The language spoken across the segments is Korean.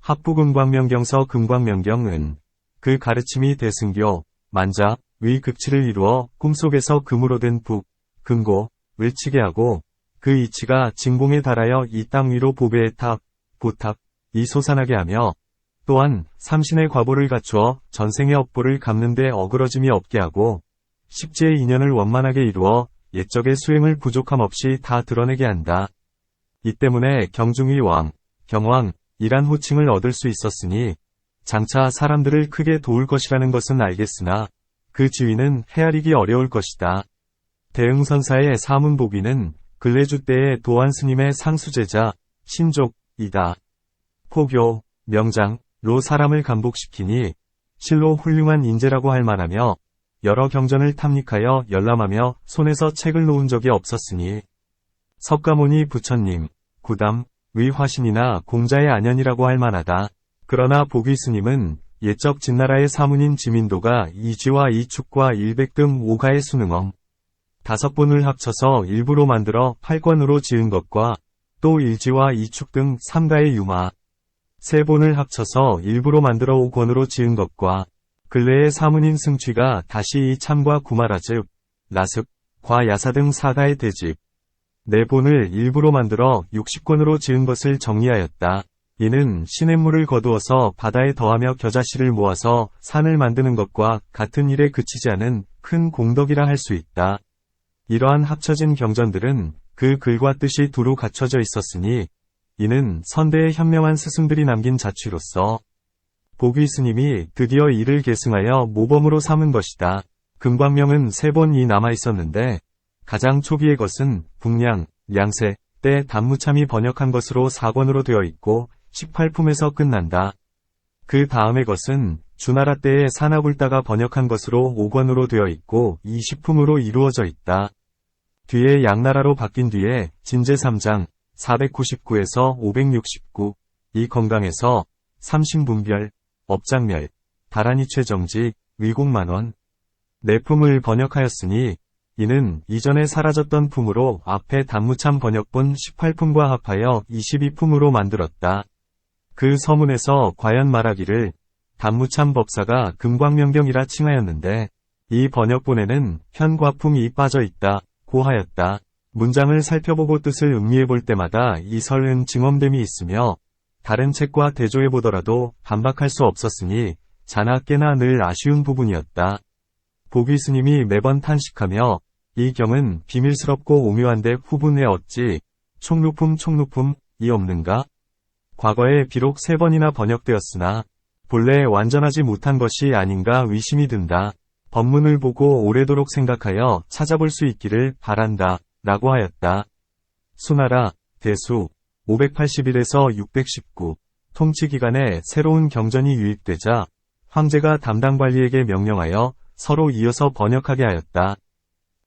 합부금광명경서 금광명경은 그 가르침이 대승교, 만자, 의 극치를 이루어 꿈속에서 금으로 된 북, 금고을 치게 하고 그 이치가 진공에 달하여 이 땅 위로 보배의 탑, 보탑이 솟아나게 하며 또한 삼신의 과보를 갖추어 전생의 업보를 갚는 데 어그러짐이 없게 하고 십지의 인연을 원만하게 이루어 옛적의 수행을 부족함 없이 다 드러내게 한다. 이 때문에 경중의 왕, 경왕이란 호칭을 얻을 수 있었으니 장차 사람들을 크게 도울 것이라는 것은 알겠으나 그 지위는 헤아리기 어려울 것이다. 대응선사의 사문보기는 근래주 때의 도안 스님의 상수제자, 신족이다. 포교, 명장로 사람을 감복시키니 실로 훌륭한 인재라고 할 만하며 여러 경전을 탐닉하여 열람하며 손에서 책을 놓은 적이 없었으니 석가모니 부처님, 구담의 화신이나 공자의 안연이라고 할 만하다. 그러나 보귀스님은 옛적 진나라의 사문인 지민도가 이지와 이축과 일백 등 5가의 수능엄 5본을 합쳐서 일부로 만들어 8권으로 지은 것과 또 일지와 이축 등 3가의 유마 3본을 합쳐서 일부로 만들어 5권으로 지은 것과 근래의 사문인 승취가 다시 이 참과 구마라즉, 라습, 과 야사 등 4가의 대집 4본을 일부로 만들어 60권으로 지은 것을 정리하였다. 이는 시냇물을 거두어서 바다에 더하며 겨자씨를 모아서 산을 만드는 것과 같은 일에 그치지 않은 큰 공덕이라 할 수 있다. 이러한 합쳐진 경전들은 그 글과 뜻이 두루 갖춰져 있었으니 이는 선대의 현명한 스승들이 남긴 자취로서 보귀 스님이 드디어 이를 계승하여 모범으로 삼은 것이다. 금광명은 3본이 남아있었는데 가장 초기의 것은 북량, 량세 때 단무참이 번역한 것으로 4권으로 되어 있고 18품에서 끝난다. 그 다음의 것은 주나라 때의 사나불다가 번역한 것으로 5권으로 되어 있고 20품으로 이루어져 있다. 뒤에 양나라로 바뀐 뒤에 진제 3장 499에서 569, 이 건강에서 삼신분별, 업장멸, 다란이 최정지, 의공만원, 4품을 번역하였으니 이는 이전에 사라졌던 품으로 앞에 단무참 번역본 18품과 합하여 22품으로 만들었다. 그 서문에서 과연 말하기를 단무참 법사가 금광명경이라 칭하였는데 이 번역본에는 현과품이 빠져 있다 고 하였다. 문장을 살펴보고 뜻을 음미해 볼 때마다 이 설은 증엄됨이 있으며 다른 책과 대조해 보더라도 반박할 수 없었으니 자나 깨나 늘 아쉬운 부분이었다. 보귀 스님이 매번 탄식하며 이 경은 비밀스럽고 오묘한데 후분에 어찌 총루품이 없는가? 과거에 비록 3번이나 번역되었으나 본래 완전하지 못한 것이 아닌가 의심이 든다. 법문을 보고 오래도록 생각하여 찾아볼 수 있기를 바란다. 라고 하였다. 수나라, 대수, 581에서 619, 통치기간에 새로운 경전이 유입되자 황제가 담당 관리에게 명령하여 서로 이어서 번역하게 하였다.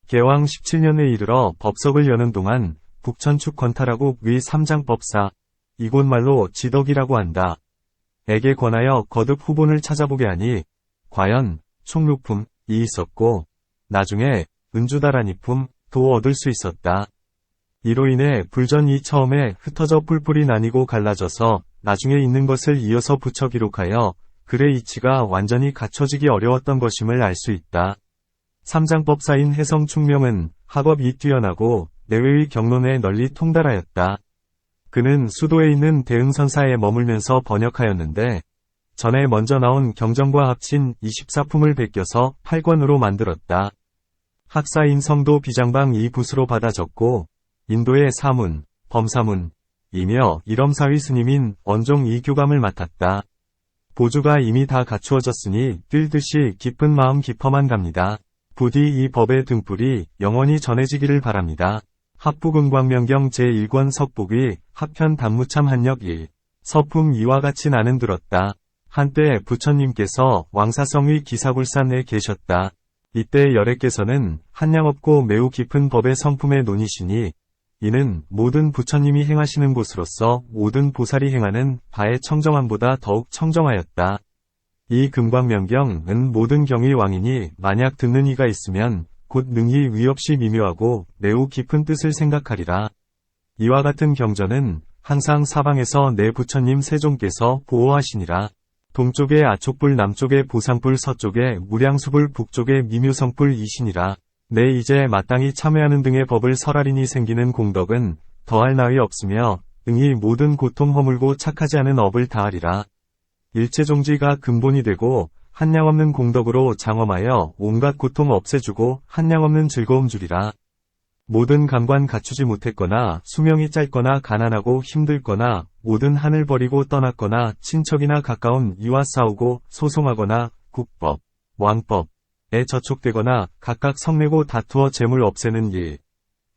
개왕 17년에 이르러 법석을 여는 동안 북천축 권타라국 의 3장 법사, 이곳말로 지덕이라고 한다. 에게 권하여 거듭 후본을 찾아보게 하니 과연 총루품이 있었고 나중에 은주다라니품도 얻을 수 있었다. 이로 인해 불전이 처음에 흩어져 뿔뿔이 나뉘고 갈라져서 나중에 있는 것을 이어서 붙여 기록하여 글의 이치가 완전히 갖춰지기 어려웠던 것임을 알 수 있다. 삼장법사인 해성충명은 학업이 뛰어나고 내외의 경론에 널리 통달하였다. 그는 수도에 있는 대응선사에 머물면서 번역하였는데 전에 먼저 나온 경전과 합친 24품을 베껴서 8권으로 만들었다. 학사인 성도 비장방 이 붓으로 받아 적고 인도의 사문, 범사문이며 일엄사위 스님인 원종 이 교감을 맡았다. 보조가 이미 다 갖추어졌으니 뛸듯이 깊은 마음 깊어만 갑니다. 부디 이 법의 등불이 영원히 전해지기를 바랍니다. 합부금광명경 제1권 석복의 합편 단무참 한역 1. 서품 이와 같이 나는 들었다. 한때 부처님께서 왕사성의 기사굴산에 계셨다. 이때 열애께서는 한량없고 매우 깊은 법의 성품에 논이시니 이는 모든 부처님이 행하시는 곳으로서 모든 보살이 행하는 바의 청정함보다 더욱 청정하였다. 이 금광명경은 모든 경의 왕이니 만약 듣는 이가 있으면 곧 능히 위없이 미묘하고 매우 깊은 뜻을 생각하리라. 이와 같은 경전은 항상 사방에서 내 부처님 세종께서 보호하시니라. 동쪽에 아촉불, 남쪽에 보상불, 서쪽에 무량수불, 북쪽에 미묘성불 이시니라. 내 이제 마땅히 참회하는 등의 법을 설하리니 생기는 공덕은 더할 나위 없으며 응이 모든 고통 허물고 착하지 않은 업을 다하리라. 일체종지가 근본이 되고 한량없는 공덕으로 장엄하여 온갖 고통 없애주고 한량없는 즐거움 주리라. 모든 감관 갖추지 못했거나 수명이 짧거나 가난하고 힘들거나 모든 한을 버리고 떠났거나 친척이나 가까운 이와 싸우고 소송하거나 국법, 왕법에 저촉되거나 각각 성내고 다투어 재물 없애는 일,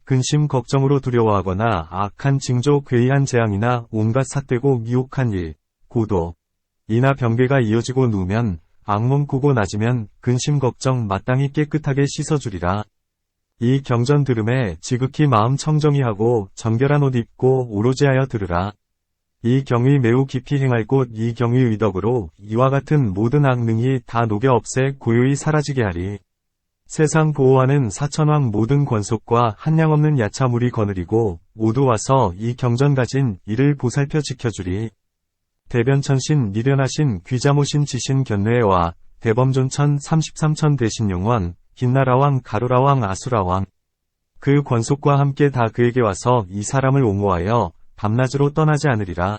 근심 걱정으로 두려워하거나 악한 징조 괴이한 재앙이나 온갖 삿되고 미혹한 일, 고도, 이나 병괴가 이어지고 누우면 악몽 꾸고 낮으면 근심 걱정 마땅히 깨끗하게 씻어주리라. 이 경전 들음에 지극히 마음 청정히 하고 정결한 옷 입고 오로지하여 들으라. 이 경의 매우 깊이 행할 곳 이 경의 의덕으로 이와 같은 모든 악능이 다 녹여 없애 고요히 사라지게 하리. 세상 보호하는 사천왕 모든 권속과 한량없는 야차물이 거느리고 모두 와서 이 경전 가진 이를 보살펴 지켜주리. 대변천신 미련하신 귀자모신 지신 견뇌와 대범존천 33천 대신용원 긴나라왕 가로라왕 아수라왕 그 권속과 함께 다 그에게 와서 이 사람을 옹호하여 밤낮으로 떠나지 않으리라.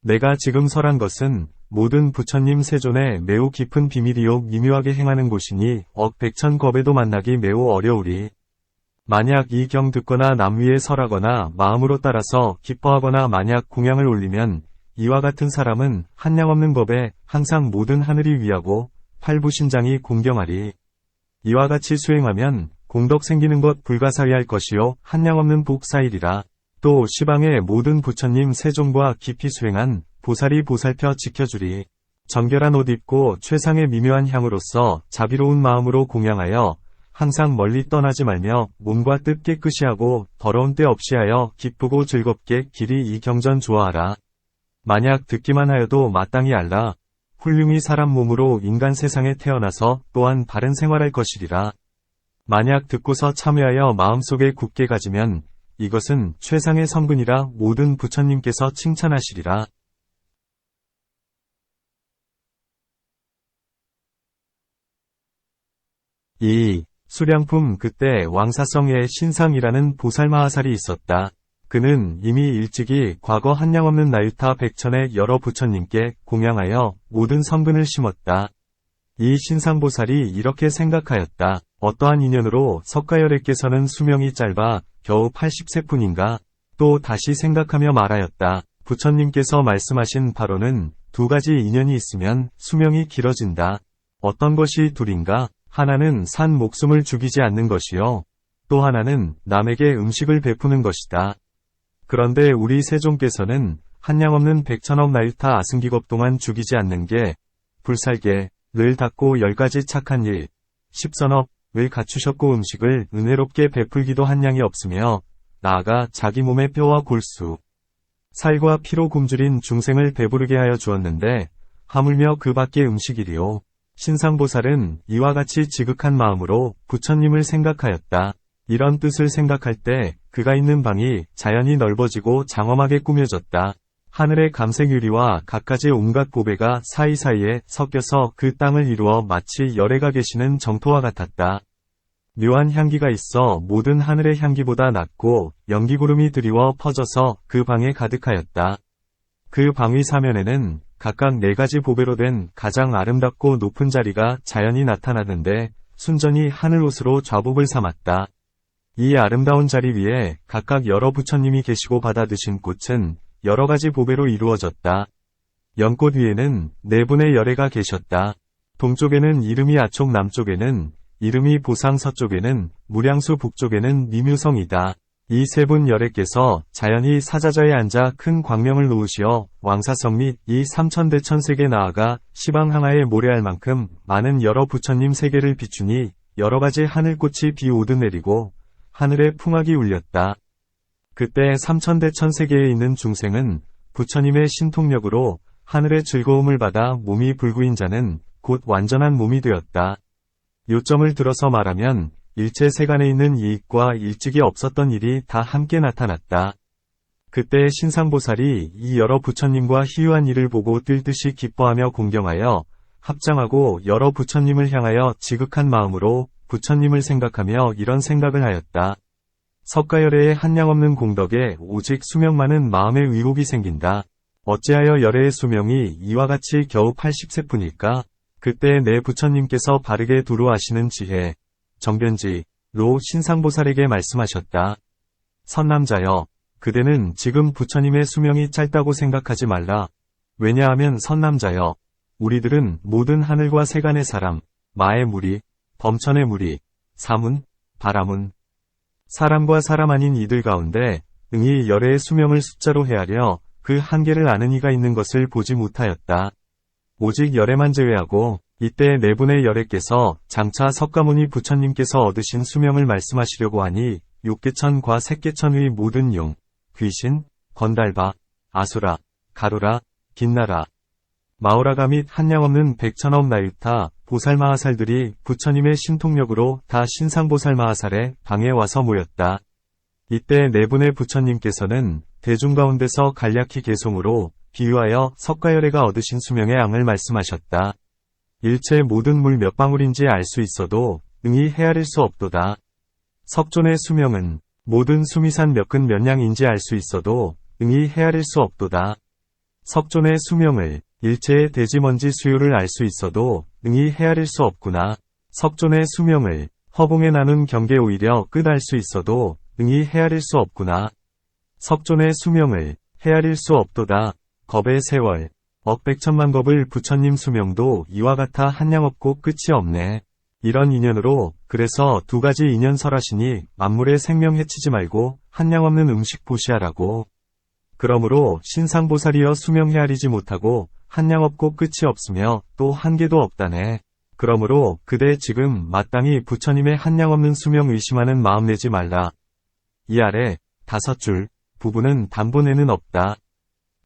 내가 지금 설한 것은 모든 부처님 세존의 매우 깊은 비밀이요 미묘하게 행하는 곳이니 억백천겁에도 만나기 매우 어려우리. 만약 이 경 듣거나 남 위에 설하거나 마음으로 따라서 기뻐하거나 만약 공양을 올리면 이와 같은 사람은 한량없는 법에 항상 모든 하늘이 위하고 팔부신장이 공경하리. 이와 같이 수행하면 공덕 생기는 것 불가사의할 것이요 한량없는 복 쌓이리라. 또 시방의 모든 부처님 세종과 깊이 수행한 보살이 보살펴 지켜주리. 정결한 옷 입고 최상의 미묘한 향으로서 자비로운 마음으로 공양하여 항상 멀리 떠나지 말며 몸과 뜻 깨끗이 하고 더러운 때 없이 하여 기쁘고 즐겁게 길이 이 경전 좋아하라. 만약 듣기만 하여도 마땅히 알라. 훌륭히 사람 몸으로 인간 세상에 태어나서 또한 바른 생활할 것이리라. 만약 듣고서 참회하여 마음속에 굳게 가지면 이것은 최상의 성근이라 모든 부처님께서 칭찬하시리라. 2. 수량품. 그때 왕사성에 신상이라는 보살마하살이 있었다. 그는 이미 일찍이 과거 한량없는 나유타 백천의 여러 부처님께 공양하여 모든 성근을 심었다. 이 신상보살이 이렇게 생각하였다. 어떠한 인연으로 석가열애께서는 수명이 짧아 겨우 80세뿐인가? 또 다시 생각하며 말하였다. 부처님께서 말씀하신 바로는 두 가지 인연이 있으면 수명이 길어진다. 어떤 것이 둘인가? 하나는 산 목숨을 죽이지 않는 것이요. 또 하나는 남에게 음식을 베푸는 것이다. 그런데 우리 세종께서는 한량없는 백천억 나유타 아승기겁 동안 죽이지 않는 게 불살개를 닦고 10가지 착한 일, 10선업을 갖추셨고 음식을 은혜롭게 베풀기도 한량이 없으며 나아가 자기 몸의 뼈와 골수, 살과 피로 굶주린 중생을 배부르게 하여 주었는데 하물며 그 밖의 음식이리요. 신상보살은 이와 같이 지극한 마음으로 부처님을 생각하였다. 이런 뜻을 생각할 때 그가 있는 방이 자연히 넓어지고 장엄하게 꾸며졌다. 하늘의 감색유리와 갖가지 온갖 보배가 사이사이에 섞여서 그 땅을 이루어 마치 열애가 계시는 정토와 같았다. 묘한 향기가 있어 모든 하늘의 향기보다 낫고 연기구름이 드리워 퍼져서 그 방에 가득하였다. 그 방위 사면에는 각각 4가지 보배로 된 가장 아름답고 높은 자리가 자연히 나타나는데 순전히 하늘옷으로 좌복을 삼았다. 이 아름다운 자리 위에 각각 여러 부처님이 계시고 받아 드신 꽃은 여러가지 보배로 이루어졌다. 연꽃 위에는 4분의 열애가 계셨다. 동쪽에는 이름이 아촉, 남쪽에는 이름이 보상, 서쪽에는 무량수, 북쪽에는 미묘성이다. 이 3분 열애께서 자연히 사자자에 앉아 큰 광명을 놓으시어 왕사성 및 이 삼천대천세계 나아가 시방항하에 모래알 만큼 많은 여러 부처님 세계를 비추니 여러가지 하늘꽃이 비 오듯 내리고 하늘에 풍악이 울렸다. 그때 삼천대천세계에 있는 중생은 부처님의 신통력으로 하늘의 즐거움을 받아 몸이 불구인 자는 곧 완전한 몸이 되었다. 요점을 들어서 말하면 일체 세간에 있는 이익과 일찍이 없었던 일이 다 함께 나타났다. 그때 신상보살이 이 여러 부처님과 희유한 일을 보고 뛸 듯이 기뻐하며 공경하여 합장하고 여러 부처님을 향하여 지극한 마음으로 부처님을 생각하며 이런 생각을 하였다. 석가열애의 한량없는 공덕에 오직 수명 많은 마음의 의혹이 생긴다. 어찌하여 열애의 수명이 이와 같이 겨우 80세뿐일까? 그때 내 부처님께서 바르게 두루하시는 지혜, 정변지로 신상보살에게 말씀하셨다. 선남자여, 그대는 지금 부처님의 수명이 짧다고 생각하지 말라. 왜냐하면 선남자여, 우리들은 모든 하늘과 세간의 사람, 마의 무리, 범천의 무리, 사문, 바라문, 사람과 사람 아닌 이들 가운데 응이 열애의 수명을 숫자로 헤아려 그 한계를 아는 이가 있는 것을 보지 못하였다. 오직 열애만 제외하고 이때 네 분의 열애께서 장차 석가모니 부처님께서 얻으신 수명을 말씀하시려고 하니 육계천과 색계천의 모든 용, 귀신, 건달바, 아수라, 가루라, 긴나라, 마오라가 및 한량없는 백천억 나유타, 보살마하살들이 부처님의 신통력으로 다 신상보살마하살의 방에 와서 모였다. 이때 네 분의 부처님께서는 대중 가운데서 간략히 개송으로 비유하여 석가열애가 얻으신 수명의 양을 말씀하셨다. 일체 모든 물 몇 방울인지 알 수 있어도 응이 헤아릴 수 없도다. 석존의 수명은 모든 수미산 몇 근 몇 냥인지 알 수 있어도 응이 헤아릴 수 없도다. 석존의 수명을 일체의 대지먼지 수요를 알 수 있어도 응이 헤아릴 수 없구나. 석존의 수명을 허공에 나눈 경계 오히려 끝 알 수 있어도 응이 헤아릴 수 없구나. 석존의 수명을 헤아릴 수 없도다. 겁의 세월, 억백천만 겁을 부처님 수명도 이와 같아 한량없고 끝이 없네. 이런 인연으로 그래서 두 가지 인연 설하시니 만물의 생명 해치지 말고 한량없는 음식 보시하라고. 그러므로 신상보살이여 수명 헤아리지 못하고 한량없고 끝이 없으며 또 한계도 없다네. 그러므로 그대 지금 마땅히 부처님의 한량없는 수명 의심하는 마음 내지 말라. 이 아래 5줄 부분은 단본에는 없다.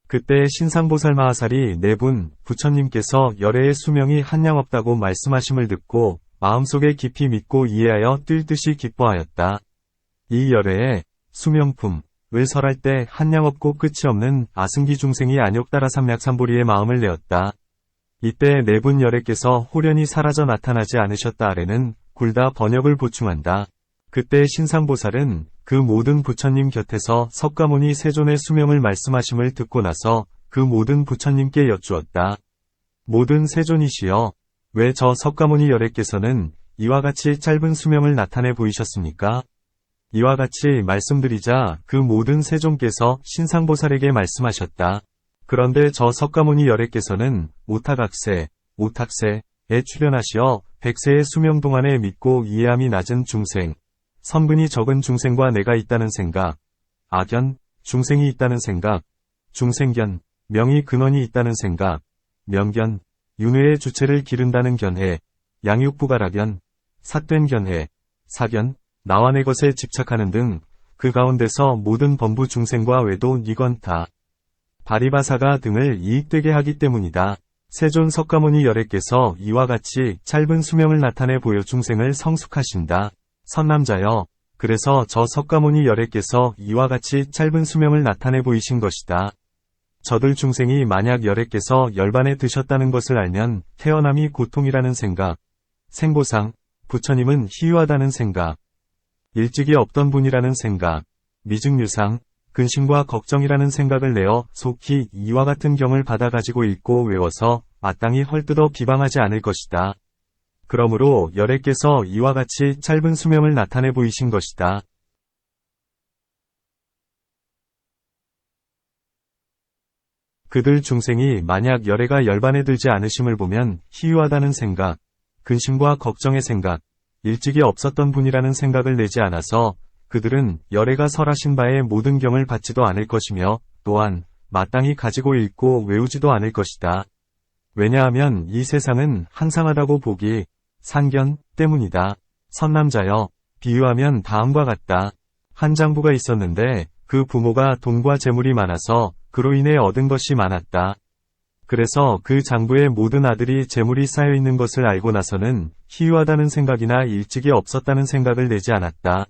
그때 신상보살마하살이 네 분 부처님께서 열애의 수명이 한량없다고 말씀하심을 듣고 마음속에 깊이 믿고 이해하여 뛸 듯이 기뻐하였다. 이 열애의 수명품을 설할 때 한량없고 끝이 없는 아승기 중생이 안욕따라 삼략삼보리의 마음을 내었다. 이때 네 분 열애께서 홀연히 사라져 나타나지 않으셨다 아래는 굴다 번역을 보충한다. 그때 신상보살은 그 모든 부처님 곁에서 석가모니 세존의 수명을 말씀하심을 듣고 나서 그 모든 부처님께 여쭈었다. 모든 세존이시여, 왜 저 석가모니 열애께서는 이와 같이 짧은 수명을 나타내 보이셨습니까? 이와 같이 말씀드리자 그 모든 세존께서 신상보살에게 말씀하셨다. 그런데 저 석가모니 열애께서는 오타각세, 오탁세에 출연하시어 100세의 수명 동안에 믿고 이해함이 낮은 중생, 선근이 적은 중생과 내가 있다는 생각, 악견, 중생이 있다는 생각, 중생견, 명의 근원이 있다는 생각, 명견, 윤회의 주체를 기른다는 견해, 양육부가라견, 삿된 견해, 사견, 나와 내 것에 집착하는 등 그 가운데서 모든 범부 중생과 외도 니건타, 바리바사가 등을 이익되게 하기 때문이다. 세존 석가모니 열애께서 이와 같이 짧은 수명을 나타내 보여 중생을 성숙하신다. 선남자여, 그래서 저 석가모니 열애께서 이와 같이 짧은 수명을 나타내 보이신 것이다. 저들 중생이 만약 열애께서 열반에 드셨다는 것을 알면 태어남이 고통이라는 생각, 생보상, 부처님은 희유하다는 생각, 일찍이 없던 분이라는 생각, 미증유상, 근심과 걱정이라는 생각을 내어 속히 이와 같은 경을 받아가지고 읽고 외워서 마땅히 헐뜯어 비방하지 않을 것이다. 그러므로 열애께서 이와 같이 짧은 수명을 나타내 보이신 것이다. 그들 중생이 만약 열애가 열반에 들지 않으심을 보면 희유하다는 생각, 근심과 걱정의 생각, 일찍이 없었던 분이라는 생각을 내지 않아서 그들은 열애가 설하신 바의 모든 경을 받지도 않을 것이며 또한 마땅히 가지고 읽고 외우지도 않을 것이다. 왜냐하면 이 세상은 항상하다고 보기, 산견 때문이다. 선남자여, 비유하면 다음과 같다. 한 장부가 있었는데 그 부모가 돈과 재물이 많아서 그로 인해 얻은 것이 많았다. 그래서 그 장부의 모든 아들이 재물이 쌓여 있는 것을 알고 나서는 희유하다는 생각이나 일찍이 없었다는 생각을 내지 않았다.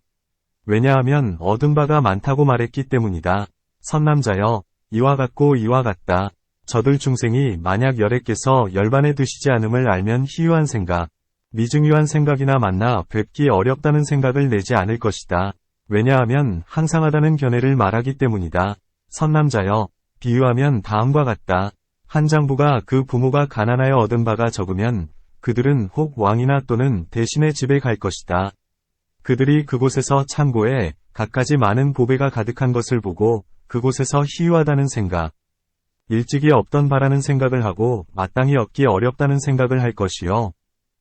왜냐하면 얻은 바가 많다고 말했기 때문이다. 선남자여, 이와 같고 이와 같다. 저들 중생이 만약 열애께서 열반에 드시지 않음을 알면 희유한 생각, 미증유한 생각이나 만나 뵙기 어렵다는 생각을 내지 않을 것이다. 왜냐하면 항상하다는 견해를 말하기 때문이다. 선남자여, 비유하면 다음과 같다. 한 장부가 그 부모가 가난하여 얻은 바가 적으면 그들은 혹 왕이나 또는 대신의 집에 갈 것이다. 그들이 그곳에서 창고에 갖가지 많은 보배가 가득한 것을 보고 그곳에서 희유하다는 생각, 일찍이 없던 바라는 생각을 하고 마땅히 얻기 어렵다는 생각을 할 것이요.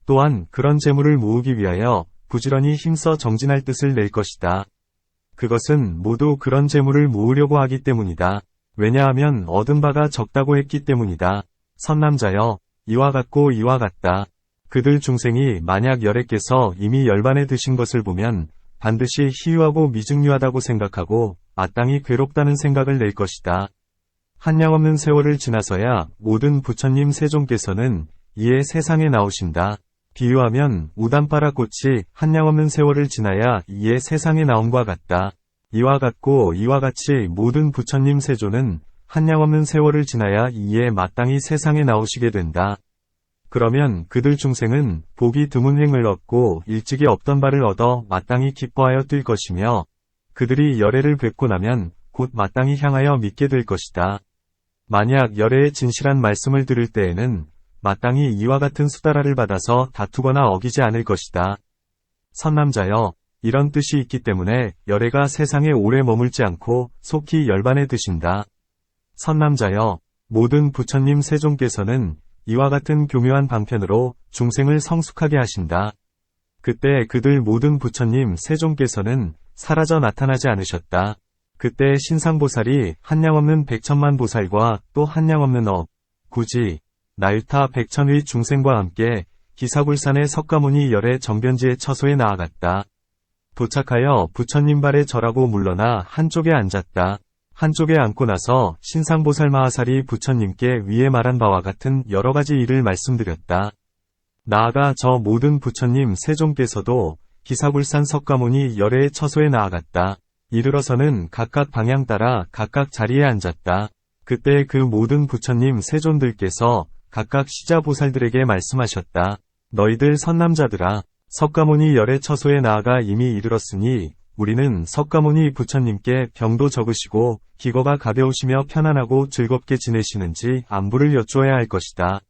또한 그런 재물을 모으기 위하여 부지런히 힘써 정진할 뜻을 낼 것이다. 그것은 모두 그런 재물을 모으려고 하기 때문이다. 왜냐하면 얻은 바가 적다고 했기 때문이다. 선남자여, 이와 같고 이와 같다. 그들 중생이 만약 열애께서 이미 열반에 드신 것을 보면 반드시 희유하고 미증유하다고 생각하고 마땅히 괴롭다는 생각을 낼 것이다. 한량없는 세월을 지나서야 모든 부처님 세종께서는 이에 세상에 나오신다. 비유하면 우담바라 꽃이 한량없는 세월을 지나야 이에 세상에 나옴과 같다. 이와 같고 이와 같이 모든 부처님 세존은 한량없는 세월을 지나야 이에 마땅히 세상에 나오시게 된다. 그러면 그들 중생은 복이 드문 행을 얻고 일찍이 없던 바를 얻어 마땅히 기뻐하여 뛸 것이며 그들이 열애를 뵙고 나면 곧 마땅히 향하여 믿게 될 것이다. 만약 열애의 진실한 말씀을 들을 때에는 마땅히 이와 같은 수다라를 받아서 다투거나 어기지 않을 것이다. 선남자여, 이런 뜻이 있기 때문에 열애가 세상에 오래 머물지 않고 속히 열반에 드신다. 선남자여, 모든 부처님 세종께서는 이와 같은 교묘한 방편으로 중생을 성숙하게 하신다. 그때 그들 모든 부처님 세종께서는 사라져 나타나지 않으셨다. 그때 신상보살이 한량없는 백천만 보살과 또 한량없는 구지, 나유타 백천의 중생과 함께 기사굴산의 석가모니 열애 정변지의 처소에 나아갔다. 도착하여 부처님 발에 절하고 물러나 한쪽에 앉았다. 한쪽에 앉고 나서 신상보살 마하살이 부처님께 위에 말한 바와 같은 여러가지 일을 말씀드렸다. 나아가 저 모든 부처님 세종께서도 기사굴산 석가모니 열애의 처소에 나아갔다. 이르러서는 각각 방향 따라 각각 자리에 앉았다. 그때 그 모든 부처님 세존들께서 각각 시자보살들에게 말씀하셨다. 너희들 선남자들아, 석가모니 열애 처소에 나아가 이미 이르렀으니 우리는 석가모니 부처님께 병도 적으시고 기거가 가벼우시며 편안하고 즐겁게 지내시는지 안부를 여쭈어야 할 것이다.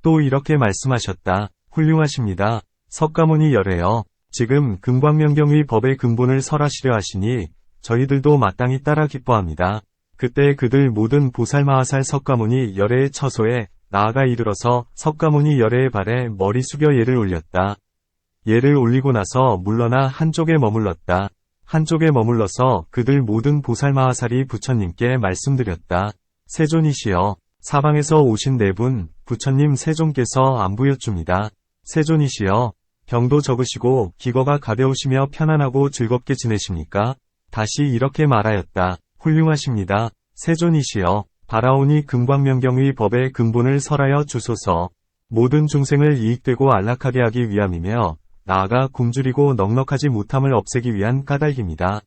또 이렇게 말씀하셨다. 훌륭하십니다. 석가모니 열애여, 지금 금광명경의 법의 근본을 설하시려 하시니 저희들도 마땅히 따라 기뻐합니다. 그때 그들 모든 보살마하살 석가모니 열애의 처소에 나아가 이르러서 석가모니 열애의 발에 머리 숙여 예를 올렸다. 예를 올리고 나서 물러나 한쪽에 머물렀다. 한쪽에 머물러서 그들 모든 보살마하살이 부처님께 말씀드렸다. 세존이시여, 사방에서 오신 네 분 부처님 세존께서 안부여줍니다. 세존이시여, 병도 적으시고 기거가 가벼우시며 편안하고 즐겁게 지내십니까? 다시 이렇게 말하였다. 훌륭하십니다. 세존이시여, 바라오니 금광명경의 법의 근본을 설하여 주소서. 모든 중생을 이익되고 안락하게 하기 위함이며 나아가 굶주리고 넉넉하지 못함을 없애기 위한 까닭입니다.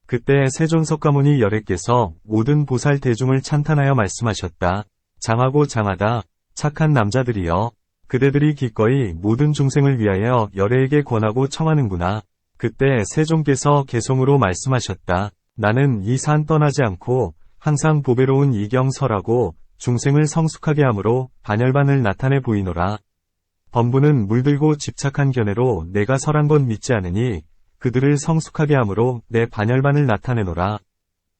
그때 세존석가모니 열애께서 모든 보살 대중을 찬탄하여 말씀하셨다. 장하고 장하다, 착한 남자들이여, 그대들이 기꺼이 모든 중생을 위하여 열애에게 권하고 청하는구나. 그때 세존께서 개송으로 말씀하셨다. 나는 이 산 떠나지 않고 항상 보배로운 이경 설하고 중생을 성숙하게 함으로 반열반을 나타내 보이노라. 범부는 물들고 집착한 견해로 내가 설한 건 믿지 않으니 그들을 성숙하게 함으로 내 반열반을 나타내노라.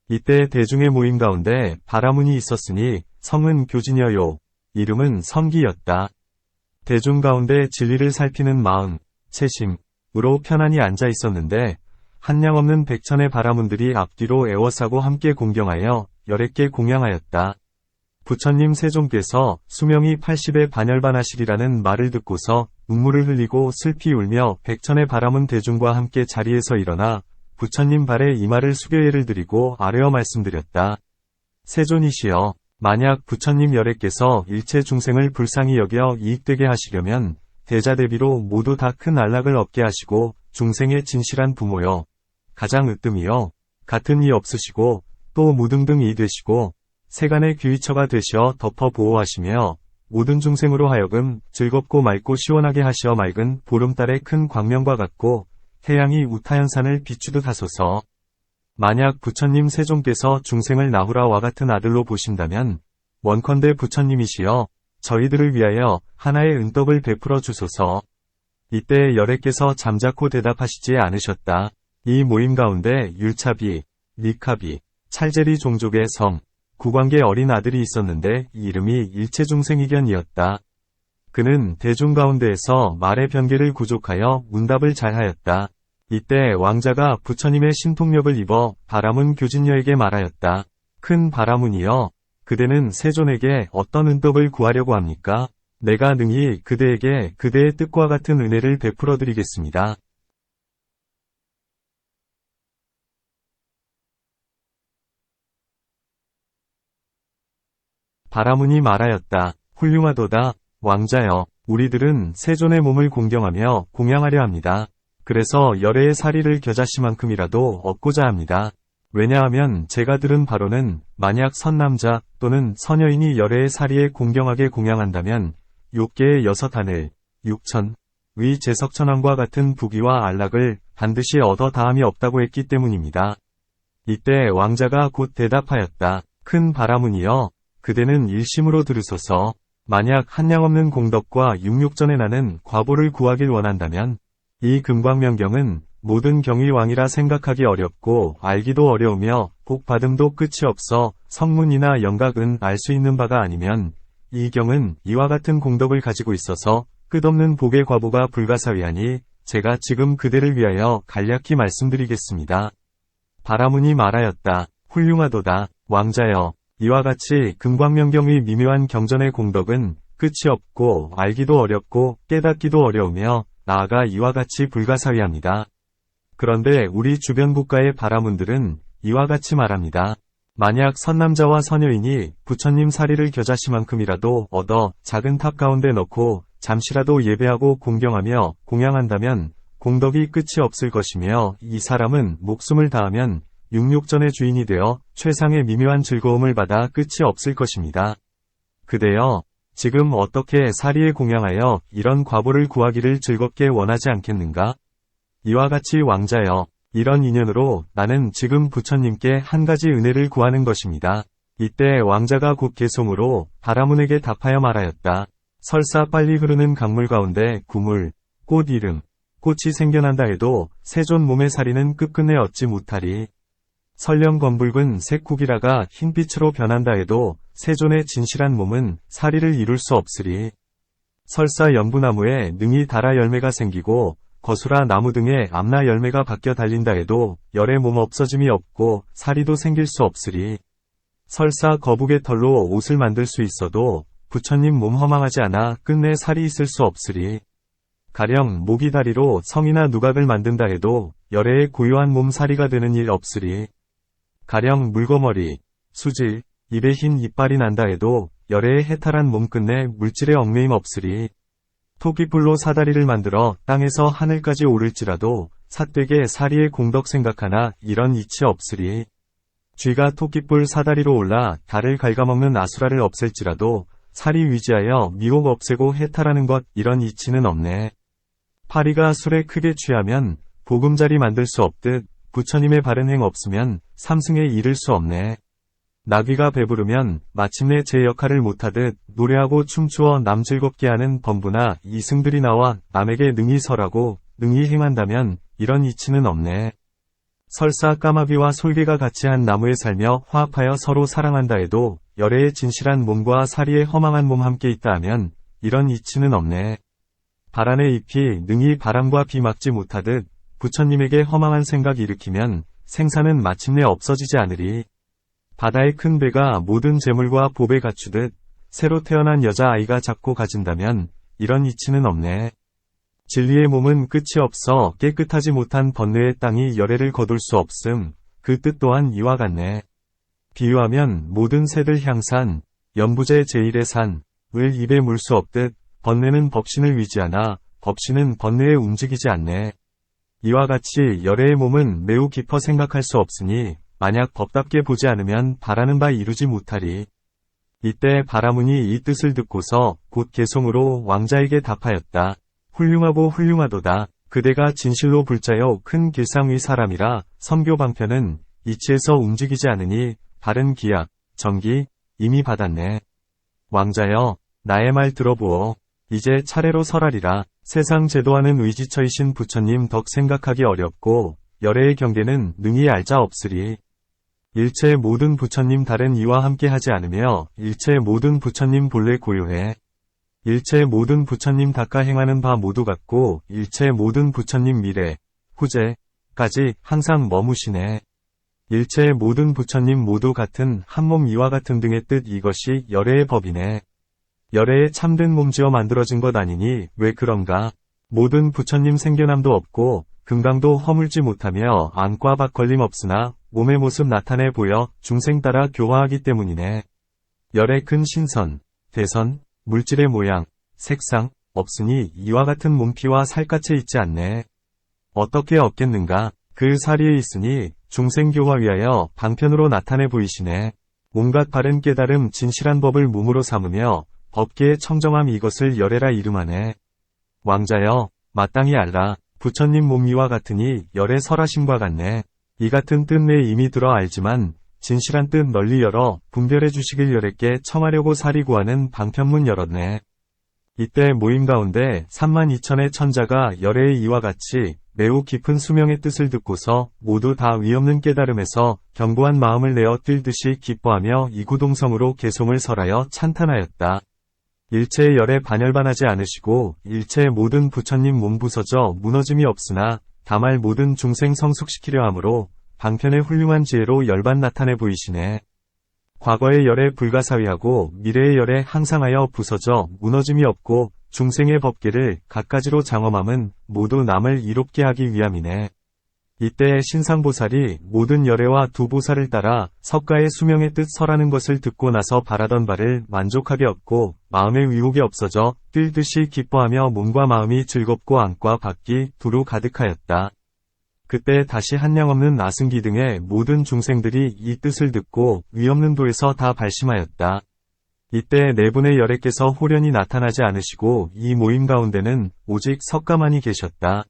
이때 대중의 모임 가운데 바라문이 있었으니 성은 교진이여요. 이름은 선기였다. 대중 가운데 진리를 살피는 마음, 채심으로 편안히 앉아 있었는데 한량없는 백천의 바라문들이 앞뒤로 애워싸고 함께 공경하여 열애께 공양하였다. 부처님 세종께서 수명이 80에 반열반하시리라는 말을 듣고서 눈물을 흘리고 슬피 울며 백천의 바라문 대중과 함께 자리에서 일어나 부처님 발에 이마를 숙여 예를 드리고 아뢰어 말씀드렸다. 세존이시여, 만약 부처님 열애께서 일체 중생을 불쌍히 여겨 이익되게 하시려면 대자대비로 모두 다 큰 안락을 얻게 하시고 중생의 진실한 부모여, 가장 으뜸이여, 같은 이 없으시고 또 무등등이 되시고 세간의 귀위처가 되시어 덮어 보호하시며 모든 중생으로 하여금 즐겁고 맑고 시원하게 하시어 맑은 보름달의 큰 광명과 같고 태양이 우타연산을 비추듯 하소서. 만약 부처님 세종께서 중생을 나후라와 같은 아들로 보신다면 원컨대 부처님이시여 저희들을 위하여 하나의 은떡을 베풀어 주소서. 이때 열애께서 잠자코 대답하시지 않으셨다. 이 모임 가운데 율차비, 니카비, 찰제리 종족의 성, 구광계 어린 아들이 있었는데 이름이 일체중생이견이었다. 그는 대중 가운데에서 말의 변계를 구족하여 문답을 잘하였다. 이때 왕자가 부처님의 신통력을 입어 바라문 교진녀에게 말하였다. 큰 바라문이여, 그대는 세존에게 어떤 은덕을 구하려고 합니까? 내가 능히 그대에게 그대의 뜻과 같은 은혜를 베풀어 드리겠습니다. 바라문이 말하였다. 훌륭하도다. 왕자여, 우리들은 세존의 몸을 공경하며 공양하려 합니다. 그래서 열애의 사리를 겨자씨만큼이라도 얻고자 합니다. 왜냐하면 제가 들은 바로는 만약 선남자 또는 선여인이 열애의 사리에 공경하게 공양한다면 6개의 6하늘, 6천의 제석천왕과 같은 부귀와 안락을 반드시 얻어 다함이 없다고 했기 때문입니다. 이때 왕자가 곧 대답하였다. 큰 바라문이여, 그대는 일심으로 들으소서. 만약 한량없는 공덕과 육육전에 나는 과보를 구하길 원한다면 이 금광명경은 모든 경의왕이라 생각하기 어렵고 알기도 어려우며 복받음도 끝이 없어 성문이나 영각은 알 수 있는 바가 아니면 이 경은 이와 같은 공덕을 가지고 있어서 끝없는 복의 과보가 불가사의하니 제가 지금 그대를 위하여 간략히 말씀드리겠습니다. 바라문이 말하였다. 훌륭하도다. 왕자여, 이와 같이 금광명경의 미묘한 경전의 공덕은 끝이 없고 알기도 어렵고 깨닫기도 어려우며 나아가 이와 같이 불가사의합니다. 그런데 우리 주변 국가의 바라문들은 이와 같이 말합니다. 만약 선남자와 선여인이 부처님 사리를 겨자씨만큼이라도 얻어 작은 탑 가운데 넣고 잠시라도 예배하고 공경하며 공양한다면 공덕이 끝이 없을 것이며 이 사람은 목숨을 다하면 육육전의 주인이 되어 최상의 미묘한 즐거움을 받아 끝이 없을 것입니다. 그대여, 지금 어떻게 사리에 공양하여 이런 과보를 구하기를 즐겁게 원하지 않겠는가? 이와 같이 왕자여, 이런 인연으로 나는 지금 부처님께 한 가지 은혜를 구하는 것입니다. 이때 왕자가 곧 개송으로 바라문에게 답하여 말하였다. 설사 빨리 흐르는 강물 가운데 구물, 꽃 이름, 꽃이 생겨난다 해도 세존 몸의 사리는 끝끝내 얻지 못하리. 설령 검붉은 색국이라가 흰빛으로 변한다 해도 세존의 진실한 몸은 사리를 이룰 수 없으리. 설사 연부나무에 능이 달아 열매가 생기고 거수라 나무 등의 암나 열매가 바뀌어 달린다 해도 열의 몸 없어짐이 없고 사리도 생길 수 없으리. 설사 거북의 털로 옷을 만들 수 있어도 부처님 몸 허망하지 않아 끝내 살이 있을 수 없으리. 가령 모기 다리로 성이나 누각을 만든다 해도 열애의 고요한 몸 사리가 되는 일 없으리. 가령 물거머리, 수질, 입에 흰 이빨이 난다 해도 열애의 해탈한 몸 끝내 물질의 얽매임 없으리. 토끼뿔로 사다리를 만들어 땅에서 하늘까지 오를지라도 삿되게 사리의 공덕 생각하나 이런 이치 없으리. 쥐가 토끼뿔 사다리로 올라 달을 갉아먹는 아수라를 없앨지라도 사리 위지하여 미혹 없애고 해탈하는 것 이런 이치는 없네. 파리가 술에 크게 취하면 보금자리 만들 수 없듯 부처님의 바른 행 없으면 삼승에 이를 수 없네. 나귀가 배부르면 마침내 제 역할을 못하듯 노래하고 춤추어 남 즐겁게 하는 범부나 이승들이 나와 남에게 능히 설하고 능히 행한다면 이런 이치는 없네. 설사 까마귀와 솔개가 같이 한 나무에 살며 화합하여 서로 사랑한다 해도 열애의 진실한 몸과 사리의 허망한 몸 함께 있다 하면 이런 이치는 없네. 바람의 잎이 능히 바람과 비 막지 못하듯 부처님에게 허망한 생각 일으키면 생사는 마침내 없어지지 않으리. 바다의 큰 배가 모든 재물과 보배 갖추듯 새로 태어난 여자아이가 작고 가진다면 이런 이치는 없네. 진리의 몸은 끝이 없어 깨끗하지 못한 번뇌의 땅이 열애를 거둘 수 없음. 그 뜻 또한 이와 같네. 비유하면 모든 새들 향산, 연부제 제1의 산을 입에 물 수 없듯 번뇌는 법신을 위지하나 법신은 번뇌에 움직이지 않네. 이와 같이 열애의 몸은 매우 깊어 생각할 수 없으니 만약 법답게 보지 않으면 바라는 바 이루지 못하리. 이때 바라문이 이 뜻을 듣고서 곧 개송으로 왕자에게 답하였다. 훌륭하고 훌륭하도다. 그대가 진실로 불자여 큰 길상의 사람이라. 선교 방편은 이치에서 움직이지 않으니 바른 기약, 정기, 이미 받았네. 왕자여, 나의 말 들어보어. 이제 차례로 설하리라. 세상 제도와는 의지처이신 부처님 덕 생각하기 어렵고 열애의 경계는 능히 알자 없으리. 일체 모든 부처님 다른 이와 함께 하지 않으며 일체 모든 부처님 본래 고요해. 일체 모든 부처님 닦아 행하는 바 모두 같고 일체 모든 부처님 미래, 후제까지 항상 머무시네. 일체 모든 부처님 모두 같은 한몸 이와 같은 등의 뜻 이것이 열애의 법이네. 열애에 참된 몸지어 만들어진 것 아니니 왜 그런가? 모든 부처님 생겨남도 없고 금강도 허물지 못하며 안과 밖 걸림 없으나 몸의 모습 나타내 보여 중생 따라 교화하기 때문이네. 열의 큰 신선, 대선, 물질의 모양, 색상, 없으니 이와 같은 몸피와 살갗에 있지 않네. 어떻게 없겠는가? 그 사리에 있으니 중생 교화 위하여 방편으로 나타내 보이시네. 온갖 바른 깨달음 진실한 법을 몸으로 삼으며 법계의 청정함 이것을 열애라 이름하네. 왕자여, 마땅히 알라. 부처님 몸이와 같으니 열애 설하심과 같네. 이 같은 뜻 내 이미 들어 알지만 진실한 뜻 널리 열어 분별해 주시길 열애께 청하려고 사리 구하는 방편문 열었네. 이때 모임 가운데 32,000의 천자가 열애의 이와 같이 매우 깊은 수명의 뜻을 듣고서 모두 다 위없는 깨달음에서 견고한 마음을 내어 뛸듯이 기뻐하며 이구동성으로 개송을 설하여 찬탄하였다. 일체의 열에 반열반하지 않으시고 일체의 모든 부처님 몸 부서져 무너짐이 없으나 다말 모든 중생 성숙시키려 하므로 방편의 훌륭한 지혜로 열반 나타내 보이시네. 과거의 열에 불가사의하고 미래의 열에 항상하여 부서져 무너짐이 없고 중생의 법계를 갖가지로 장엄함은 모두 남을 이롭게 하기 위함이네. 이때 신상보살이 모든 열애와 두 보살을 따라 석가의 수명의 뜻 설하는 것을 듣고 나서 바라던 바를 만족하게 얻고 마음의 위혹이 없어져 뛸듯이 기뻐하며 몸과 마음이 즐겁고 안과 밖이 두루 가득하였다. 그때 다시 한량없는 나승기 등의 모든 중생들이 이 뜻을 듣고 위없는 도에서 다 발심하였다. 이때 네 분의 열애께서 홀연히 나타나지 않으시고 이 모임 가운데는 오직 석가만이 계셨다.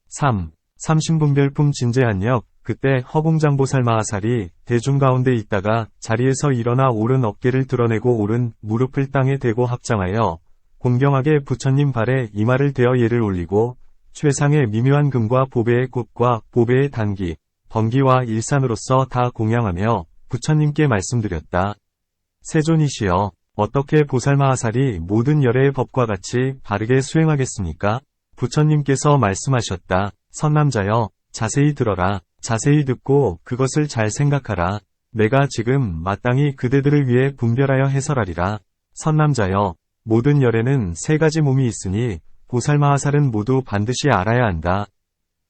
3. 삼신분별품 진제한역. 그때 허공장보살 마하살이 대중 가운데 있다가 자리에서 일어나 오른 어깨를 드러내고 오른 무릎을 땅에 대고 합장하여 공경하게 부처님 발에 이마를 대어 예를 올리고 최상의 미묘한 금과 보배의 꽃과 보배의 단기, 번기와 일산으로서 다 공양하며 부처님께 말씀드렸다. 세존이시여, 어떻게 보살 마하살이 모든 열애의 법과 같이 바르게 수행하겠습니까? 부처님께서 말씀하셨다. 선남자여, 자세히 들어라. 자세히 듣고 그것을 잘 생각하라. 내가 지금 마땅히 그대들을 위해 분별하여 해설하리라. 선남자여, 모든 열애는 세 가지 몸이 있으니 보살마하살은 모두 반드시 알아야 한다.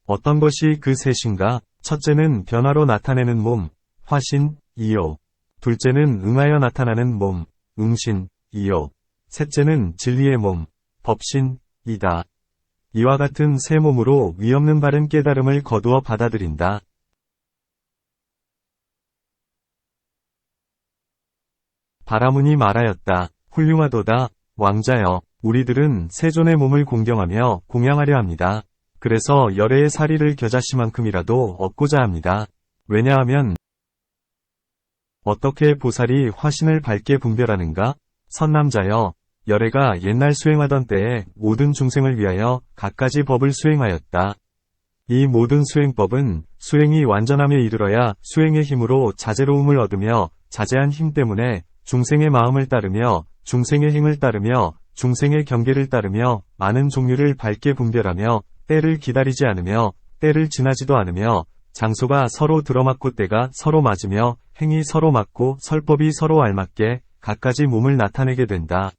어떤 것이 그 셋인가? 첫째는 변화로 나타내는 몸, 화신, 이요. 둘째는 응하여 나타나는 몸, 응신, 이요. 셋째는 진리의 몸, 법신, 이다. 이와 같은 세 몸으로 위없는 바른 깨달음을 거두어 받아들인다. 바라문이 말하였다. 훌륭하도다. 왕자여, 우리들은 세존의 몸을 공경하며 공양하려 합니다. 그래서 열애의 사리를 겨자씨만큼이라도 얻고자 합니다. 왜냐하면 어떻게 보살이 화신을 밝게 분별하는가? 선남자여, 열애가 옛날 수행하던 때에 모든 중생을 위하여 갖가지 법을 수행하였다. 이 모든 수행법은 수행이 완전함에 이르러야 수행의 힘으로 자제로움을 얻으며 자제한 힘 때문에 중생의 마음을 따르며 중생의 행을 따르며 중생의 경계를 따르며 많은 종류를 밝게 분별하며 때를 기다리지 않으며 때를 지나지도 않으며 장소가 서로 들어맞고 때가 서로 맞으며 행이 서로 맞고 설법이 서로 알맞게 갖가지 몸을 나타내게 된다.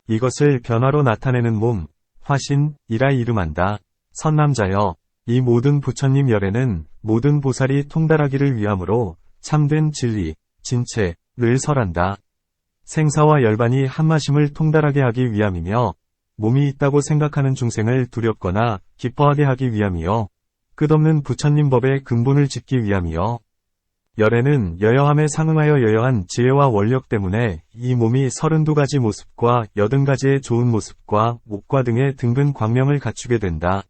이것을 변화로 나타내는 몸, 화신이라 이름한다. 선남자여, 이 모든 부처님 열애는 모든 보살이 통달하기를 위함으로 참된 진리, 진체를 설한다. 생사와 열반이 한마심을 통달하게 하기 위함이며 몸이 있다고 생각하는 중생을 두렵거나 기뻐하게 하기 위함이요. 끝없는 부처님 법의 근본을 짓기 위함이요. 열에는 여여함에 상응하여 여여한 지혜와 원력 때문에 이 몸이 32가지 모습과 80가지의 좋은 모습과 목과 등의 등근 광명을 갖추게 된다.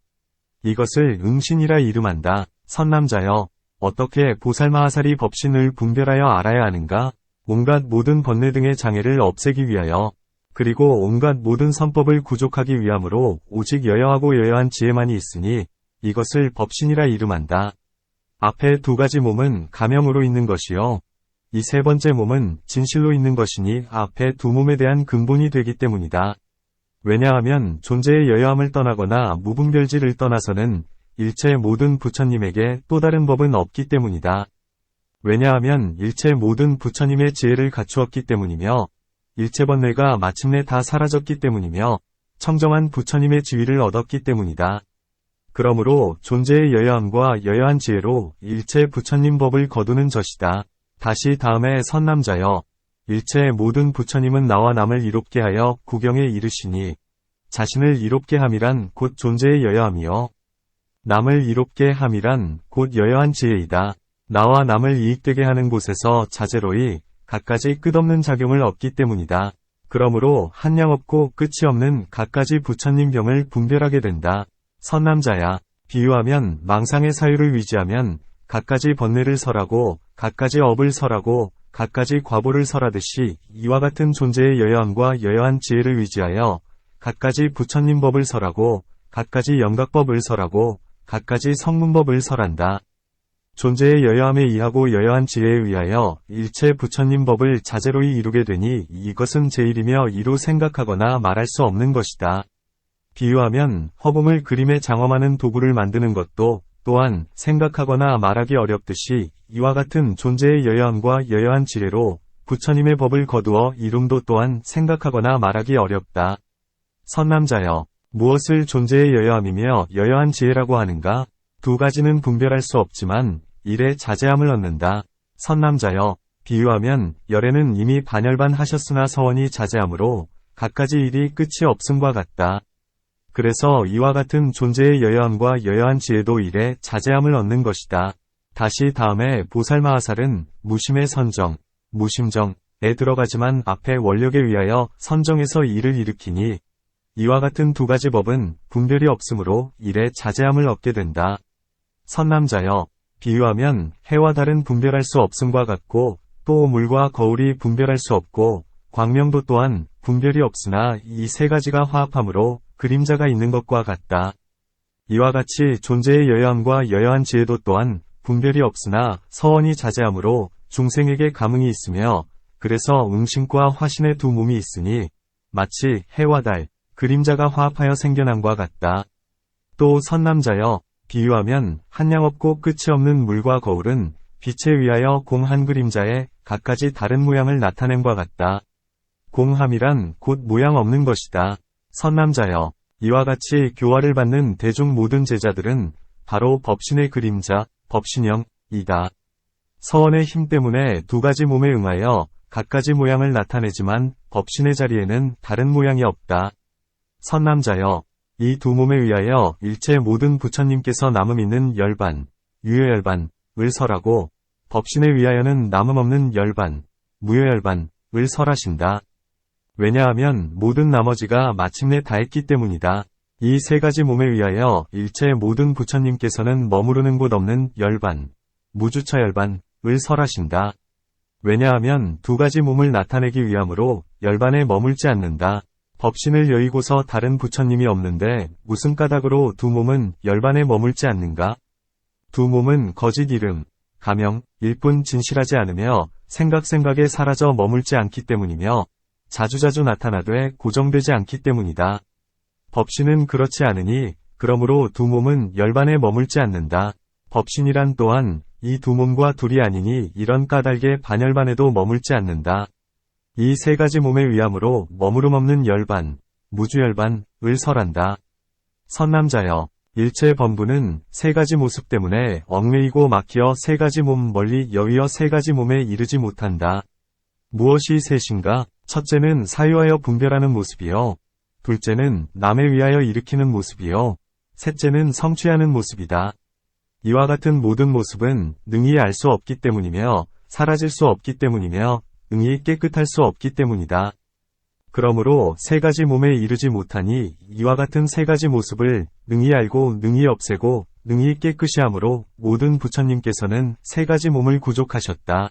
이것을 응신이라 이름한다. 선남자여, 어떻게 보살마하살이 법신을 분별하여 알아야 하는가? 온갖 모든 번뇌 등의 장애를 없애기 위하여, 그리고 온갖 모든 선법을 구족하기 위함으로 오직 여여하고 여여한 지혜만이 있으니 이것을 법신이라 이름한다. 앞에 두 가지 몸은 가명으로 있는 것이요. 이 세 번째 몸은 진실로 있는 것이니 앞에 두 몸에 대한 근본이 되기 때문이다. 왜냐하면 존재의 여여함을 떠나거나 무분별지를 떠나서는 일체 모든 부처님에게 또 다른 법은 없기 때문이다. 왜냐하면 일체 모든 부처님의 지혜를 갖추었기 때문이며 일체 번뇌가 마침내 다 사라졌기 때문이며 청정한 부처님의 지위를 얻었기 때문이다. 그러므로 존재의 여여함과 여여한 지혜로 일체 부처님 법을 거두는 것이다. 다시 다음에 선남자여, 일체 모든 부처님은 나와 남을 이롭게 하여 구경에 이르시니 자신을 이롭게 함이란 곧 존재의 여여함이요. 남을 이롭게 함이란 곧 여여한 지혜이다. 나와 남을 이익되게 하는 곳에서 자제로이 갖가지 끝없는 작용을 얻기 때문이다. 그러므로 한량 없고 끝이 없는 갖가지 부처님 병을 분별하게 된다. 선남자야, 비유하면 망상의 사유를 위지하면 갖가지 번뇌를 설하고 갖가지 업을 설하고 갖가지 과보를 설하듯이 이와 같은 존재의 여여함과 여여한 지혜를 위지하여 갖가지 부처님 법을 설하고 갖가지 영각법을 설하고 갖가지 성문법을 설한다. 존재의 여여함에 의하고 여여한 지혜에 의하여 일체 부처님 법을 자제로이 이루게 되니 이것은 제일이며 이루 생각하거나 말할 수 없는 것이다. 비유하면 허공을 그림에 장엄하는 도구를 만드는 것도 또한 생각하거나 말하기 어렵듯이 이와 같은 존재의 여여함과 여여한 지혜로 부처님의 법을 거두어 이룸도 또한 생각하거나 말하기 어렵다. 선남자여, 무엇을 존재의 여여함이며 여여한 지혜라고 하는가? 두 가지는 분별할 수 없지만 일에 자제함을 얻는다. 선남자여, 비유하면 열에는 이미 반열반 하셨으나 서원이 자제함으로 갖가지 일이 끝이 없음과 같다. 그래서 이와 같은 존재의 여여함과 여여한 지혜도 일에 자제함을 얻는 것이다. 다시 다음에 보살마하살은 무심의 선정, 무심정에 들어가지만 앞에 원력에 의하여 선정에서 일을 일으키니 이와 같은 두 가지 법은 분별이 없으므로 일에 자제함을 얻게 된다. 선남자여, 비유하면 해와 달은 분별할 수 없음과 같고 또 물과 거울이 분별할 수 없고 광명도 또한 분별이 없으나 이 세 가지가 화합함으로 그림자가 있는 것과 같다. 이와 같이 존재의 여여함과 여여한 지혜도 또한 분별이 없으나 서원이 자제함으로 중생에게 감응이 있으며 그래서 응신과 화신의 두 몸이 있으니 마치 해와 달, 그림자가 화합하여 생겨난과 같다. 또 선남자여, 비유하면 한량 없고 끝이 없는 물과 거울은 빛에 의하여 공 한 그림자에 갖가지 다른 모양을 나타냄과 같다. 공함이란 곧 모양 없는 것이다. 선남자여, 이와 같이 교화를 받는 대중 모든 제자들은 바로 법신의 그림자, 법신형이다. 서원의 힘 때문에 두 가지 몸에 응하여 갖가지 모양을 나타내지만 법신의 자리에는 다른 모양이 없다. 선남자여, 이 두 몸에 의하여 일체 모든 부처님께서 남음 있는 열반, 유효열반을 설하고 법신에 의하여는 남음 없는 열반, 무효열반을 설하신다. 왜냐하면 모든 나머지가 마침내 다했기 때문이다. 이 세 가지 몸에 의하여 일체 모든 부처님께서는 머무르는 곳 없는 열반, 무주처 열반을 설하신다. 왜냐하면 두 가지 몸을 나타내기 위함으로 열반에 머물지 않는다. 법신을 여의고서 다른 부처님이 없는데 무슨 까닭으로 두 몸은 열반에 머물지 않는가? 두 몸은 거짓 이름, 가명, 일뿐 진실하지 않으며 생각에 사라져 머물지 않기 때문이며 자주자주 나타나되 고정되지 않기 때문이다. 법신은 그렇지 않으니 그러므로 두 몸은 열반에 머물지 않는다. 법신이란 또한 이 두 몸과 둘이 아니니 이런 까닭의 반열반에도 머물지 않는다. 이 세 가지 몸에 의함으로 머무름 없는 열반, 무주열반을 설한다. 선남자여, 일체 범부는 세 가지 모습 때문에 얽매이고 막혀 세 가지 몸 멀리 여위어 세 가지 몸에 이르지 못한다. 무엇이 셋인가? 첫째는 사유하여 분별하는 모습이요. 둘째는 남에 위하여 일으키는 모습이요. 셋째는 성취하는 모습이다. 이와 같은 모든 모습은 능히 알 수 없기 때문이며 사라질 수 없기 때문이며 능히 깨끗할 수 없기 때문이다. 그러므로 세 가지 몸에 이르지 못하니 이와 같은 세 가지 모습을 능히 알고 능히 없애고 능히 깨끗이 함으로 모든 부처님께서는 세 가지 몸을 구족하셨다.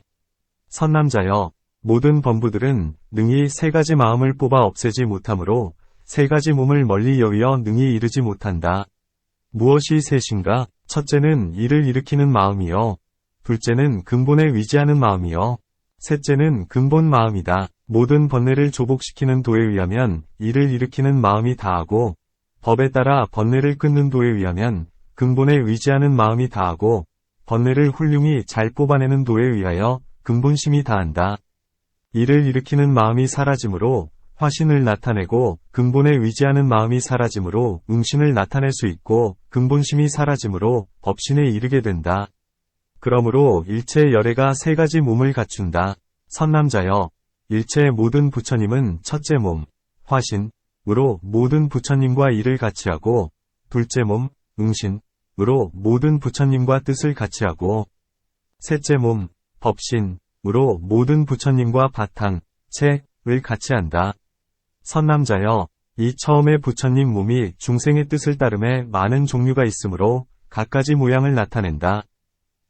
선남자여, 모든 범부들은 능히 세 가지 마음을 뽑아 없애지 못하므로 세 가지 몸을 멀리 여위어 능히 이르지 못한다. 무엇이 셋인가? 첫째는 이를 일으키는 마음이요. 둘째는 근본에 위지하는 마음이요. 셋째는 근본 마음이다. 모든 번뇌를 조복시키는 도에 의하면 이를 일으키는 마음이 다하고, 법에 따라 번뇌를 끊는 도에 의하면 근본에 위지하는 마음이 다하고, 번뇌를 훌륭히 잘 뽑아내는 도에 의하여 근본심이 다한다. 이를 일으키는 마음이 사라짐으로 화신을 나타내고 근본에 위지하는 마음이 사라짐으로 응신을 나타낼 수 있고 근본심이 사라짐으로 법신에 이르게 된다. 그러므로 일체 열애가 세 가지 몸을 갖춘다. 선남자여, 일체 모든 부처님은 첫째 몸, 화신으로 모든 부처님과 일을 같이 하고 둘째 몸, 응신으로 모든 부처님과 뜻을 같이 하고 셋째 몸, 법신으로 모든 부처님과 바탕, 체을 같이 한다. 선남자여, 이 처음의 부처님 몸이 중생의 뜻을 따름에 많은 종류가 있으므로 갖가지 모양을 나타낸다.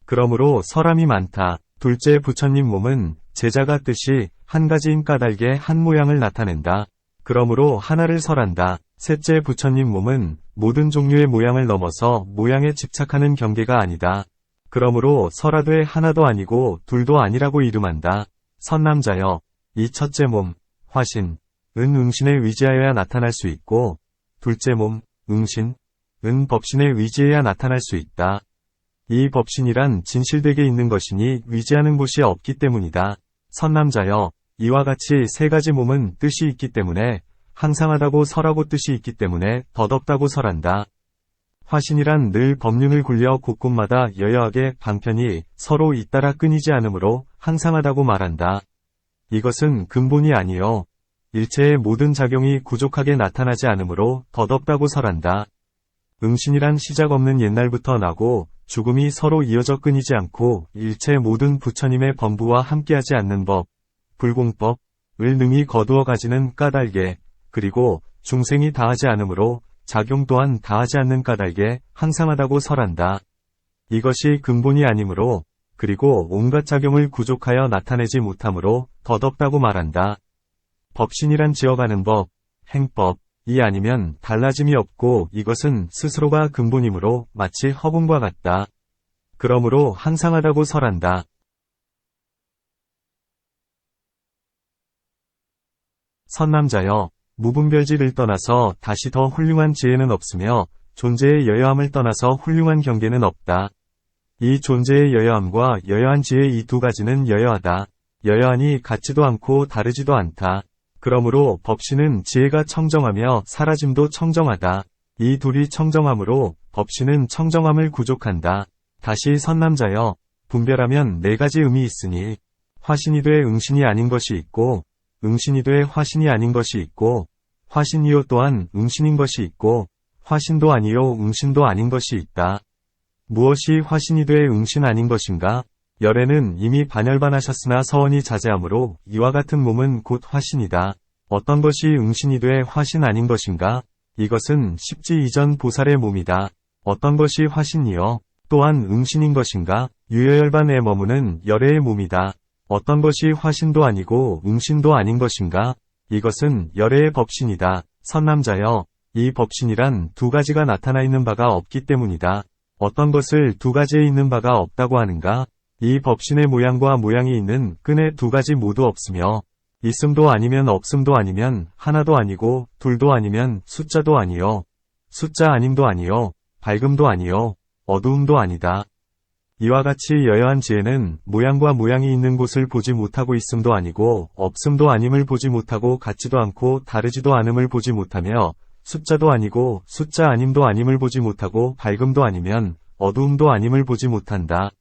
그러므로 설함이 많다. 둘째 부처님 몸은 제자가 뜻이 한 가지인 까닭에 한 모양을 나타낸다. 그러므로 하나를 설한다. 셋째 부처님 몸은 모든 종류의 모양을 넘어서 모양에 집착하는 경계가 아니다. 그러므로 설하되 하나도 아니고 둘도 아니라고 이름한다. 선남자여, 이 첫째 몸, 화신, 응신에 위지하여야 나타날 수 있고 둘째 몸, 응신, 법신에 위지해야 나타날 수 있다. 이 법신이란 진실되게 있는 것이니 위지하는 곳이 없기 때문이다. 선남자여, 이와 같이 세 가지 몸은 뜻이 있기 때문에 항상하다고 설하고 뜻이 있기 때문에 덧없다고 설한다. 화신이란 늘 법륜을 굴려 곳곳마다 여여하게 방편이 서로 잇따라 끊이지 않으므로 항상하다고 말한다. 이것은 근본이 아니요 일체의 모든 작용이 구족하게 나타나지 않으므로 덧없다고 설한다. 응신이란 시작 없는 옛날부터 나고 죽음이 서로 이어져 끊이지 않고 일체 모든 부처님의 범부와 함께하지 않는 법, 불공법을 능히 거두어 가지는 까닭에 그리고 중생이 다하지 않으므로 작용 또한 다하지 않는 까닭에 항상하다고 설한다. 이것이 근본이 아니므로 그리고 온갖 작용을 구족하여 나타내지 못하므로 덧없다고 말한다. 법신이란 지어가는 법, 행법이 아니면 달라짐이 없고 이것은 스스로가 근본이므로 마치 허공과 같다. 그러므로 항상하다고 설한다. 선남자여, 무분별지를 떠나서 다시 더 훌륭한 지혜는 없으며 존재의 여여함을 떠나서 훌륭한 경계는 없다. 이 존재의 여여함과 여여한 지혜 이 두 가지는 여여하다. 여여하니 같지도 않고 다르지도 않다. 그러므로 법신은 지혜가 청정하며 사라짐도 청정하다. 이 둘이 청정함으로 법신은 청정함을 구족한다. 다시 선남자여, 분별하면 네 가지 음이 있으니 화신이 돼 응신이 아닌 것이 있고 응신이 돼 화신이 아닌 것이 있고 화신이요 또한 응신인 것이 있고 화신도 아니요 응신도 아닌 것이 있다. 무엇이 화신이 돼 응신 아닌 것인가? 열애는 이미 반열반하셨으나 서원이 자제하므로 이와 같은 몸은 곧 화신이다. 어떤 것이 응신이 돼 화신 아닌 것인가? 이것은 십지 이전 보살의 몸이다. 어떤 것이 화신이요? 또한 응신인 것인가? 유여열반에 머무는 열애의 몸이다. 어떤 것이 화신도 아니고 응신도 아닌 것인가? 이것은 열애의 법신이다. 선남자여, 이 법신이란 두 가지가 나타나 있는 바가 없기 때문이다. 어떤 것을 두 가지에 있는 바가 없다고 하는가? 이 법신의 모양과 모양이 있는 끈에 두 가지 모두 없으며 있음도 아니면 없음도 아니면 하나도 아니고 둘도 아니면 숫자도 아니요 숫자 아님도 아니요 밝음도 아니요 어두움도 아니다. 이와 같이 여여한 지혜는 모양과 모양이 있는 곳을 보지 못하고 있음도 아니고 없음도 아님을 보지 못하고 같지도 않고 다르지도 않음을 보지 못하며 숫자도 아니고 숫자 아님도 아님을 보지 못하고 밝음도 아니면 어두움도 아님을 보지 못한다.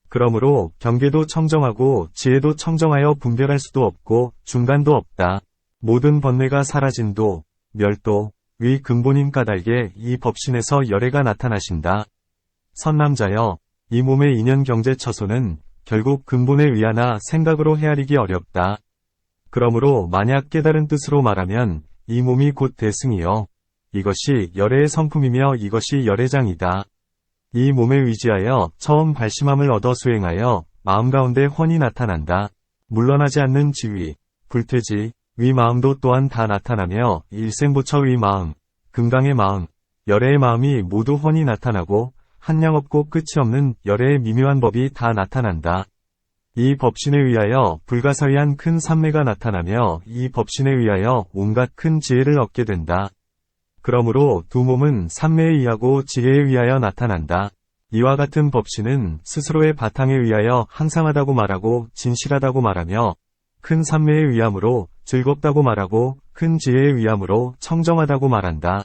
그러므로 경계도 청정하고 지혜도 청정하여 분별할 수도 없고 중간도 없다. 모든 번뇌가 사라진 도, 멸도, 위 근본인 까닭에 이 법신에서 열애가 나타나신다. 선남자여, 이 몸의 인연 경제 처소는 결국 근본에 의하나 생각으로 헤아리기 어렵다. 그러므로 만약 깨달은 뜻으로 말하면 이 몸이 곧 대승이요. 이것이 열애의 성품이며 이것이 열애장이다. 이 몸에 의지하여 처음 발심함을 얻어 수행하여 마음 가운데 혼이 나타난다. 물러나지 않는 지위, 불퇴지, 위 마음도 또한 다 나타나며 일생보처의 마음, 금강의 마음, 열애의 마음이 모두 혼이 나타나고 한량없고 끝이 없는 열애의 미묘한 법이 다 나타난다. 이 법신에 의하여 불가사의한 큰 삼매가 나타나며 이 법신에 의하여 온갖 큰 지혜를 얻게 된다. 그러므로 두 몸은 삼매에 의하고 지혜에 의하여 나타난다. 이와 같은 법신은 스스로의 바탕에 의하여 항상하다고 말하고 진실하다고 말하며 큰 삼매에 의함으로 즐겁다고 말하고 큰 지혜에 의함으로 청정하다고 말한다.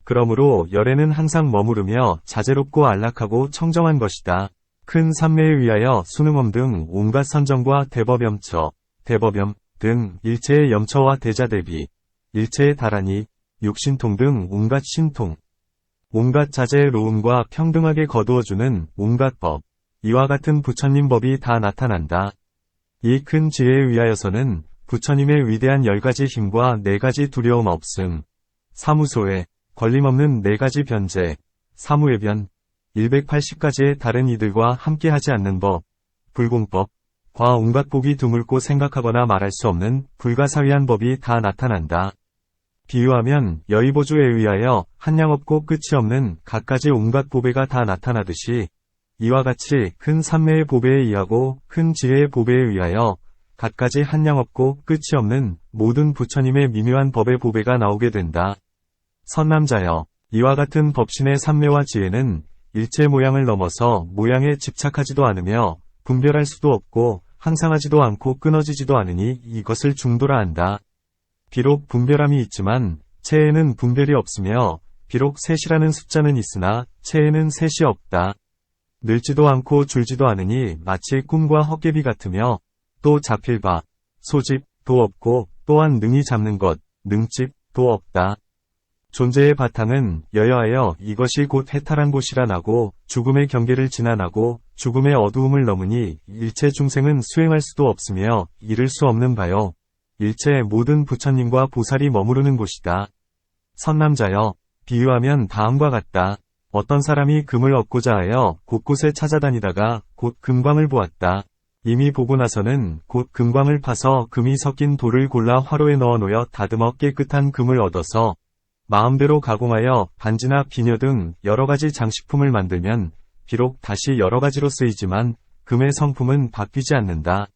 그러므로 열애는 항상 머무르며 자제롭고 안락하고 청정한 것이다. 큰 삼매에 의하여 수능엄 등 온갖 선정과 대법염처, 대법염 등 일체의 염처와 대자대비, 일체의 다라니, 육신통 등 온갖 신통, 온갖 자제의 로움과 평등하게 거두어주는 온갖 법, 이와 같은 부처님 법이 다 나타난다. 이 큰 지혜에 의하여서는 부처님의 위대한 10가지 힘과 4가지 두려움 없음, 사무소에 걸림없는 4가지 변제, 사무의 변, 180가지의 다른 이들과 함께하지 않는 법, 불공법, 과 온갖 복이 드물고 생각하거나 말할 수 없는 불가사의한 법이 다 나타난다. 비유하면 여의보주에 의하여 한량없고 끝이 없는 갖가지 온갖 보배가 다 나타나듯이 이와 같이 큰 삼매의 보배에 의하고 큰 지혜의 보배에 의하여 갖가지 한량없고 끝이 없는 모든 부처님의 미묘한 법의 보배가 나오게 된다. 선남자여, 이와 같은 법신의 삼매와 지혜는 일체 모양을 넘어서 모양에 집착하지도 않으며 분별할 수도 없고 항상하지도 않고 끊어지지도 않으니 이것을 중도라 한다. 비록 분별함이 있지만 체에는 분별이 없으며 비록 셋이라는 숫자는 있으나 체에는 셋이 없다. 늘지도 않고 줄지도 않으니 마치 꿈과 헛개비 같으며 또 잡힐 바, 소집도 없고 또한 능히 잡는 것, 능집도 없다. 존재의 바탕은 여여하여 이것이 곧 해탈한 곳이라 나고 죽음의 경계를 지나나고 죽음의 어두움을 넘으니 일체 중생은 수행할 수도 없으며 이를 수 없는 바요. 일체 모든 부처님과 보살이 머무르는 곳이다. 선남자여, 비유하면 다음과 같다. 어떤 사람이 금을 얻고자 하여 곳곳에 찾아다니다가 곧 금광을 보았다. 이미 보고 나서는 곧 금광을 파서 금이 섞인 돌을 골라 화로에 넣어 놓여 다듬어 깨끗한 금을 얻어서 마음대로 가공하여 반지나 비녀 등 여러가지 장식품을 만들면 비록 다시 여러가지로 쓰이지만 금의 성품은 바뀌지 않는다.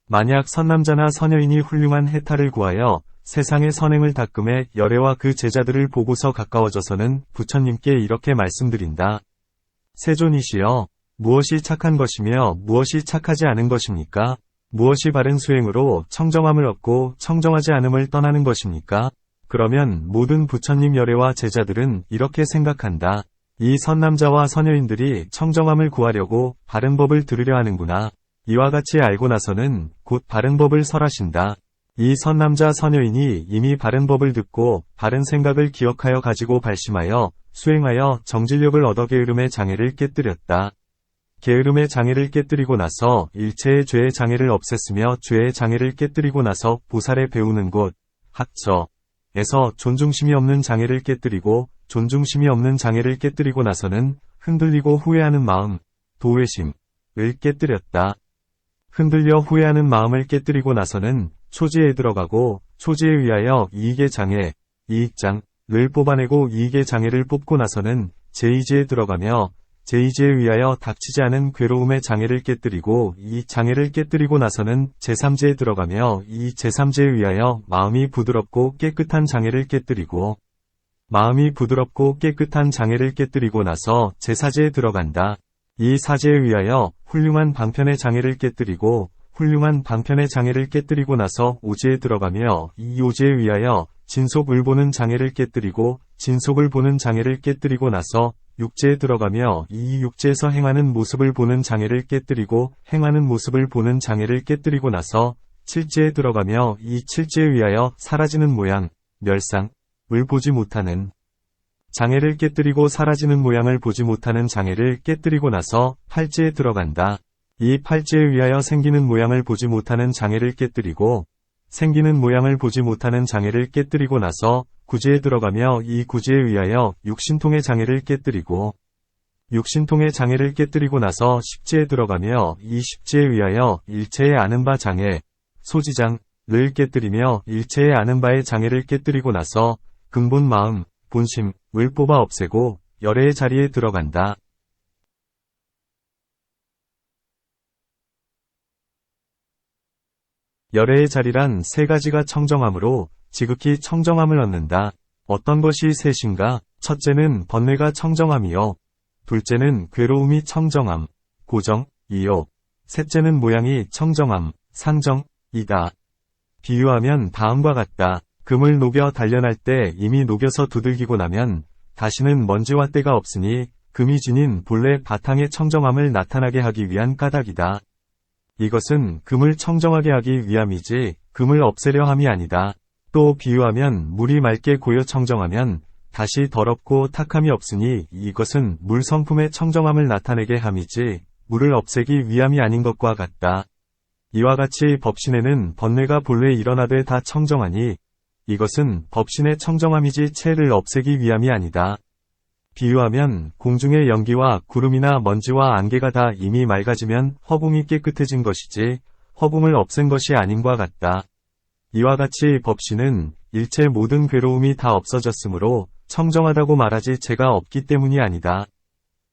만약 선남자나 선여인이 훌륭한 해탈을 구하여 세상의 선행을 닦음에 열애와 그 제자들을 보고서 가까워져서는 부처님께 이렇게 말씀드린다. 세존이시여, 무엇이 착한 것이며 무엇이 착하지 않은 것입니까? 무엇이 바른 수행으로 청정함을 얻고 청정하지 않음을 떠나는 것입니까? 그러면 모든 부처님 열애와 제자들은 이렇게 생각한다. 이 선남자와 선여인들이 청정함을 구하려고 바른 법을 들으려 하는구나. 이와 같이 알고 나서는 곧 바른 법을 설하신다. 이 선남자 선여인이 이미 바른 법을 듣고 바른 생각을 기억하여 가지고 발심하여 수행하여 정진력을 얻어 게으름의 장애를 깨뜨렸다. 게으름의 장애를 깨뜨리고 나서 일체의 죄의 장애를 없앴으며 죄의 장애를 깨뜨리고 나서 보살에 배우는 곳, 학처, 에서 존중심이 없는 장애를 깨뜨리고 존중심이 없는 장애를 깨뜨리고 나서는 흔들리고 후회하는 마음, 도회심을 깨뜨렸다. 흔들려 후회하는 마음을 깨뜨리고 나서는 초지에 들어가고 초지에 의하여 이익의 장애, 이익장을 뽑아내고 이익의 장애를 뽑고 나서는 제2지에 들어가며 제2지에 의하여 닥치지 않은 괴로움의 장애를 깨뜨리고 이 장애를 깨뜨리고 나서는 제3지에 들어가며 이 제3지에 의하여 마음이 부드럽고 깨끗한 장애를 깨뜨리고 마음이 부드럽고 깨끗한 장애를 깨뜨리고 나서 제4지에 들어간다. 이 사지에 의하여 훌륭한 방편의 장애를 깨뜨리고 훌륭한 방편의 장애를 깨뜨리고 나서 오지에 들어가며 이 오지에 의하여 진속을 보는 장애를 깨뜨리고 진속을 보는 장애를 깨뜨리고 나서 육지에 들어가며 이 육지에서 행하는 모습을 보는 장애를 깨뜨리고 행하는 모습을 보는 장애를 깨뜨리고 나서 칠지에 들어가며 이 칠지에 의하여 사라지는 모양, 멸상을 보지 못하는 장애를 깨뜨리고 사라지는 모양을 보지 못하는 장애를 깨뜨리고 나서 팔찌에 들어간다. 이 팔찌에 의하여 생기는 모양을 보지 못하는 장애를 깨뜨리고 생기는 모양을 보지 못하는 장애를 깨뜨리고 나서 구지에 들어가며 이 구지에 의하여 육신통의 장애를 깨뜨리고 육신통의 장애를 깨뜨리고 나서 십지에 들어가며 이 십지에 의하여 일체의 아는 바 장애, 소지장을 깨뜨리며 일체의 아는 바의 장애를 깨뜨리고 나서 근본 마음, 본심을 뽑아 없애고 열애의 자리에 들어간다. 열애의 자리란 세 가지가 청정함으로 지극히 청정함을 얻는다. 어떤 것이 셋인가? 첫째는 번뇌가 청정함이요. 둘째는 괴로움이 청정함, 고정이요. 셋째는 모양이 청정함, 상정이다. 비유하면 다음과 같다. 금을 녹여 단련할 때 이미 녹여서 두들기고 나면 다시는 먼지와 때가 없으니 금이 지닌 본래 바탕의 청정함을 나타나게 하기 위한 까닭이다. 이것은 금을 청정하게 하기 위함이지 금을 없애려 함이 아니다. 또 비유하면 물이 맑게 고여 청정하면 다시 더럽고 탁함이 없으니 이것은 물 성품의 청정함을 나타내게 함이지 물을 없애기 위함이 아닌 것과 같다. 이와 같이 법신에는 번뇌가 본래 일어나되 다 청정하니 이것은 법신의 청정함이지 체를 없애기 위함이 아니다. 비유하면 공중의 연기와 구름이나 먼지와 안개가 다 이미 맑아지면 허공이 깨끗해진 것이지 허공을 없앤 것이 아닌과 같다. 이와 같이 법신은 일체 모든 괴로움이 다 없어졌으므로 청정하다고 말하지 죄가 없기 때문이 아니다.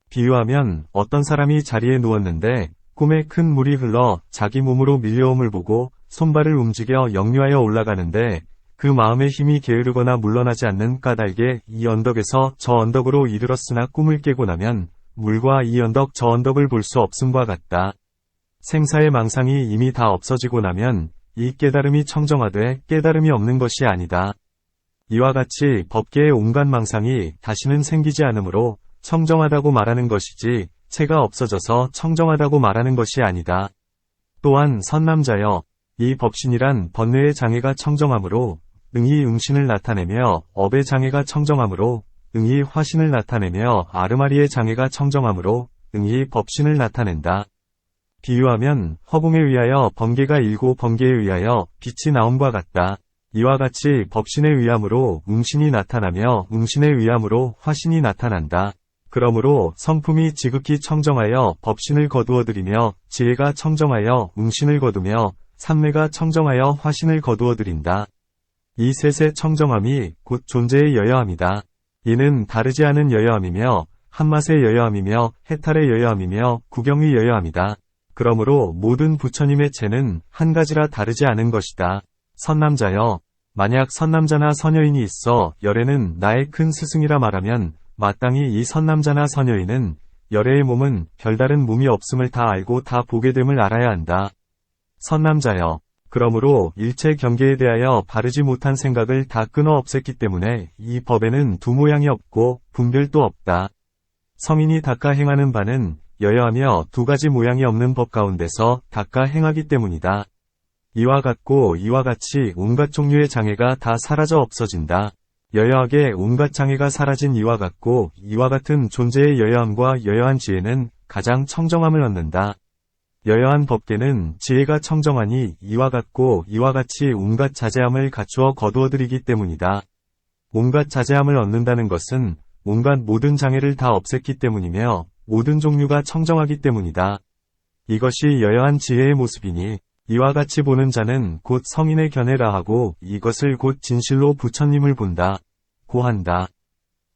비유하면 어떤 사람이 자리에 누웠는데 꿈에 큰 물이 흘러 자기 몸으로 밀려옴을 보고 손발을 움직여 역류하여 올라가는데 그 마음의 힘이 게으르거나 물러나지 않는 까닭에 이 언덕에서 저 언덕으로 이르렀으나 꿈을 깨고 나면 물과 이 언덕 저 언덕을 볼 수 없음과 같다. 생사의 망상이 이미 다 없어지고 나면 이 깨달음이 청정하되 깨달음이 없는 것이 아니다. 이와 같이 법계의 온갖 망상이 다시는 생기지 않으므로 청정하다고 말하는 것이지 체가 없어져서 청정하다고 말하는 것이 아니다. 또한 선남자여, 이 법신이란 번뇌의 장애가 청정하므로 응이 응신을 나타내며 업의 장애가 청정하므로 응이 화신을 나타내며 아르마리의 장애가 청정하므로 응이 법신을 나타낸다. 비유하면 허공에 의하여 번개가 일고 번개에 의하여 빛이 나옴과 같다. 이와 같이 법신에 의함으로 응신이 나타나며 응신에 의함으로 화신이 나타난다. 그러므로 성품이 지극히 청정하여 법신을 거두어들이며 지혜가 청정하여 응신을 거두며 삼매가 청정하여 화신을 거두어들인다. 이 셋의 청정함이 곧 존재의 여여함이다. 이는 다르지 않은 여여함이며 한맛의 여여함이며 해탈의 여여함이며 구경의 여여함이다. 그러므로 모든 부처님의 체는 한 가지라 다르지 않은 것이다. 선남자여, 만약 선남자나 선여인이 있어 열애는 나의 큰 스승이라 말하면 마땅히 이 선남자나 선여인은 열애의 몸은 별다른 몸이 없음을 다 알고 다 보게 됨을 알아야 한다. 선남자여, 그러므로 일체 경계에 대하여 바르지 못한 생각을 다 끊어 없앴기 때문에 이 법에는 두 모양이 없고 분별도 없다. 성인이 닦아 행하는 바는 여여하며 두 가지 모양이 없는 법 가운데서 닦아 행하기 때문이다. 이와 같고 이와 같이 온갖 종류의 장애가 다 사라져 없어진다. 여여하게 온갖 장애가 사라진 이와 같고 이와 같은 존재의 여여함과 여여한 지혜는 가장 청정함을 얻는다. 여여한 법계는 지혜가 청정하니 이와 같고 이와 같이 온갖 자제함을 갖추어 거두어들이기 때문이다. 온갖 자제함을 얻는다는 것은 온갖 모든 장애를 다 없앴기 때문이며 모든 종류가 청정하기 때문이다. 이것이 여여한 지혜의 모습이니 이와 같이 보는 자는 곧 성인의 견해라 하고 이것을 곧 진실로 부처님을 본다. 고한다.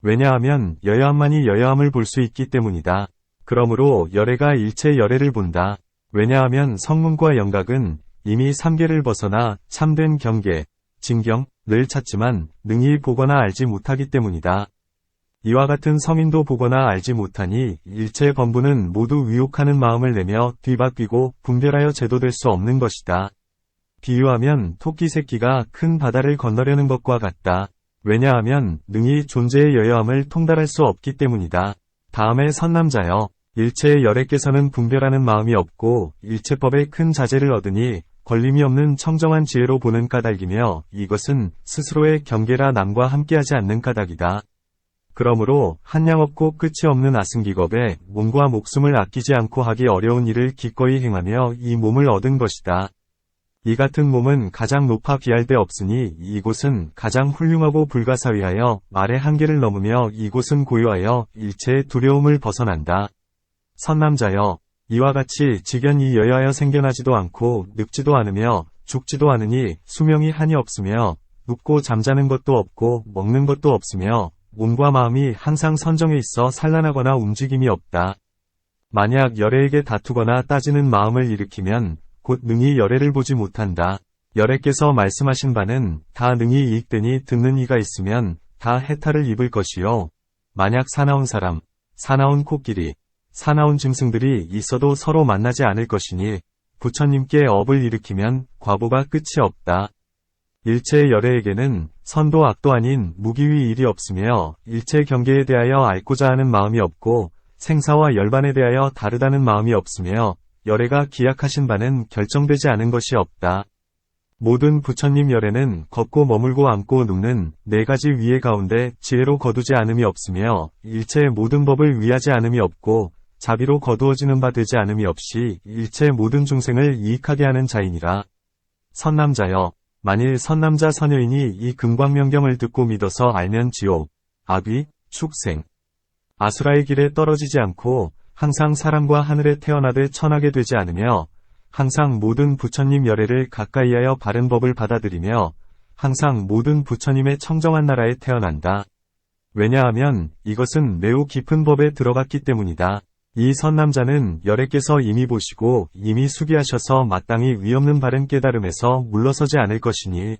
왜냐하면 여여함만이 여여함을 볼 수 있기 때문이다. 그러므로 열애가 일체 열애를 본다. 왜냐하면 성문과 영각은 이미 삼계를 벗어나 참된 경계, 진경을 찾지만 능히 보거나 알지 못하기 때문이다. 이와 같은 성인도 보거나 알지 못하니 일체 범부는 모두 위혹하는 마음을 내며 뒤바뀌고 분별하여 제도될 수 없는 것이다. 비유하면 토끼 새끼가 큰 바다를 건너려는 것과 같다. 왜냐하면 능히 존재의 여여함을 통달할 수 없기 때문이다. 다음에 선남자여, 일체의 열애께서는 분별하는 마음이 없고 일체법에 큰 자제를 얻으니 걸림이 없는 청정한 지혜로 보는 까닭이며 이것은 스스로의 경계라 남과 함께하지 않는 까닭이다. 그러므로 한량 없고 끝이 없는 아승기겁에 몸과 목숨을 아끼지 않고 하기 어려운 일을 기꺼이 행하며 이 몸을 얻은 것이다. 이 같은 몸은 가장 높아 비할 데 없으니 이곳은 가장 훌륭하고 불가사의하여 말의 한계를 넘으며 이곳은 고요하여 일체의 두려움을 벗어난다. 선남자여, 이와 같이 직연이 여여하여 생겨나지도 않고 늙지도 않으며 죽지도 않으니 수명이 한이 없으며 눕고 잠자는 것도 없고 먹는 것도 없으며 몸과 마음이 항상 선정해 있어 산란하거나 움직임이 없다. 만약 열애에게 다투거나 따지는 마음을 일으키면 곧 능히 열애를 보지 못한다. 열애께서 말씀하신 바는 다 능히 이익되니 듣는 이가 있으면 다 해탈을 입을 것이요. 만약 사나운 사람, 사나운 코끼리, 사나운 짐승들이 있어도 서로 만나지 않을 것이니 부처님께 업을 일으키면 과보가 끝이 없다. 일체의 열애에게는 선도 악도 아닌 무기위 일이 없으며 일체 경계에 대하여 앓고자 하는 마음이 없고 생사와 열반에 대하여 다르다는 마음이 없으며 열애가 기약하신 바는 결정되지 않은 것이 없다. 모든 부처님 열애는 걷고 머물고 앉고 눕는 네 가지 위의 가운데 지혜로 거두지 않음이 없으며 일체의 모든 법을 위하지 않음이 없고 자비로 거두어지는 바 되지 않음이 없이 일체 모든 중생을 이익하게 하는 자이니라. 선남자여, 만일 선남자 선여인이 이 금광명경을 듣고 믿어서 알면 지옥, 악귀, 축생, 아수라의 길에 떨어지지 않고 항상 사람과 하늘에 태어나되 천하게 되지 않으며 항상 모든 부처님 열애를 가까이하여 바른 법을 받아들이며 항상 모든 부처님의 청정한 나라에 태어난다. 왜냐하면 이것은 매우 깊은 법에 들어갔기 때문이다. 이 선남자는 열애께서 이미 보시고 이미 수기하셔서 마땅히 위없는 바른 깨달음에서 물러서지 않을 것이니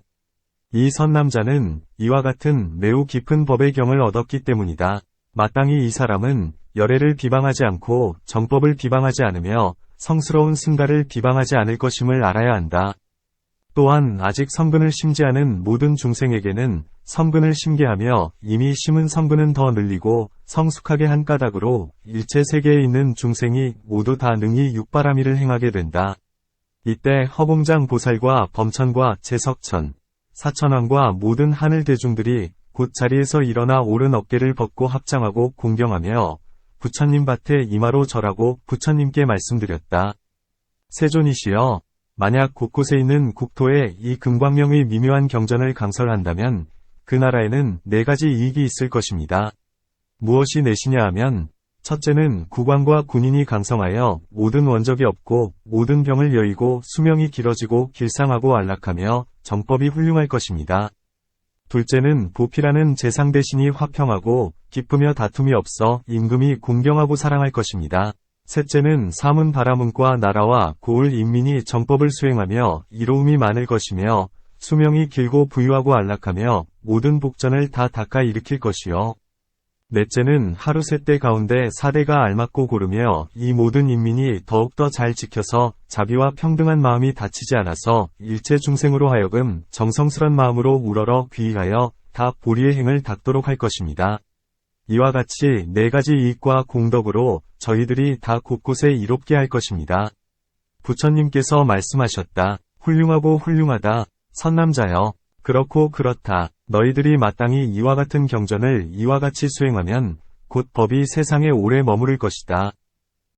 이 선남자는 이와 같은 매우 깊은 법의 경을 얻었기 때문이다. 마땅히 이 사람은 열애를 비방하지 않고 정법을 비방하지 않으며 성스러운 승가를 비방하지 않을 것임을 알아야 한다. 또한 아직 성근을 심지하는 모든 중생에게는 성근을 심게 하며 이미 심은 성근은 더 늘리고 성숙하게 한 까닭으로 일체 세계에 있는 중생이 모두 다 능히 육바라밀을 행하게 된다. 이때 허공장 보살과 범천과 제석천, 사천왕과 모든 하늘 대중들이 곧 자리에서 일어나 오른 어깨를 벗고 합장하고 공경하며 부처님 밭에 이마로 절하고 부처님께 말씀드렸다. 세존이시여, 만약 곳곳에 있는 국토에 이 금광명의 미묘한 경전을 강설한다면 그 나라에는 네 가지 이익이 있을 것입니다. 무엇이 넷이냐 하면 첫째는 국왕과 군인이 강성하여 모든 원적이 없고 모든 병을 여의고 수명이 길어지고 길상하고 안락하며 정법이 훌륭할 것입니다. 둘째는 보피라는 재상 대신이 화평하고 기쁘며 다툼이 없어 임금이 공경하고 사랑할 것입니다. 셋째는 사문 바라문과 나라와 고을 인민이 정법을 수행하며 이로움이 많을 것이며 수명이 길고 부유하고 안락하며 모든 복전을 다 닦아 일으킬 것이요. 넷째는 하루 셋대 가운데 사대가 알맞고 고르며 이 모든 인민이 더욱더 잘 지켜서 자비와 평등한 마음이 다치지 않아서 일체 중생으로 하여금 정성스런 마음으로 우러러 귀의하여 다 보리의 행을 닦도록 할 것입니다. 이와 같이 네 가지 이익과 공덕으로 저희들이 다 곳곳에 이롭게 할 것입니다. 부처님께서 말씀하셨다. 훌륭하고 훌륭하다. 선남자여. 그렇고 그렇다. 너희들이 마땅히 이와 같은 경전을 이와 같이 수행하면 곧 법이 세상에 오래 머무를 것이다.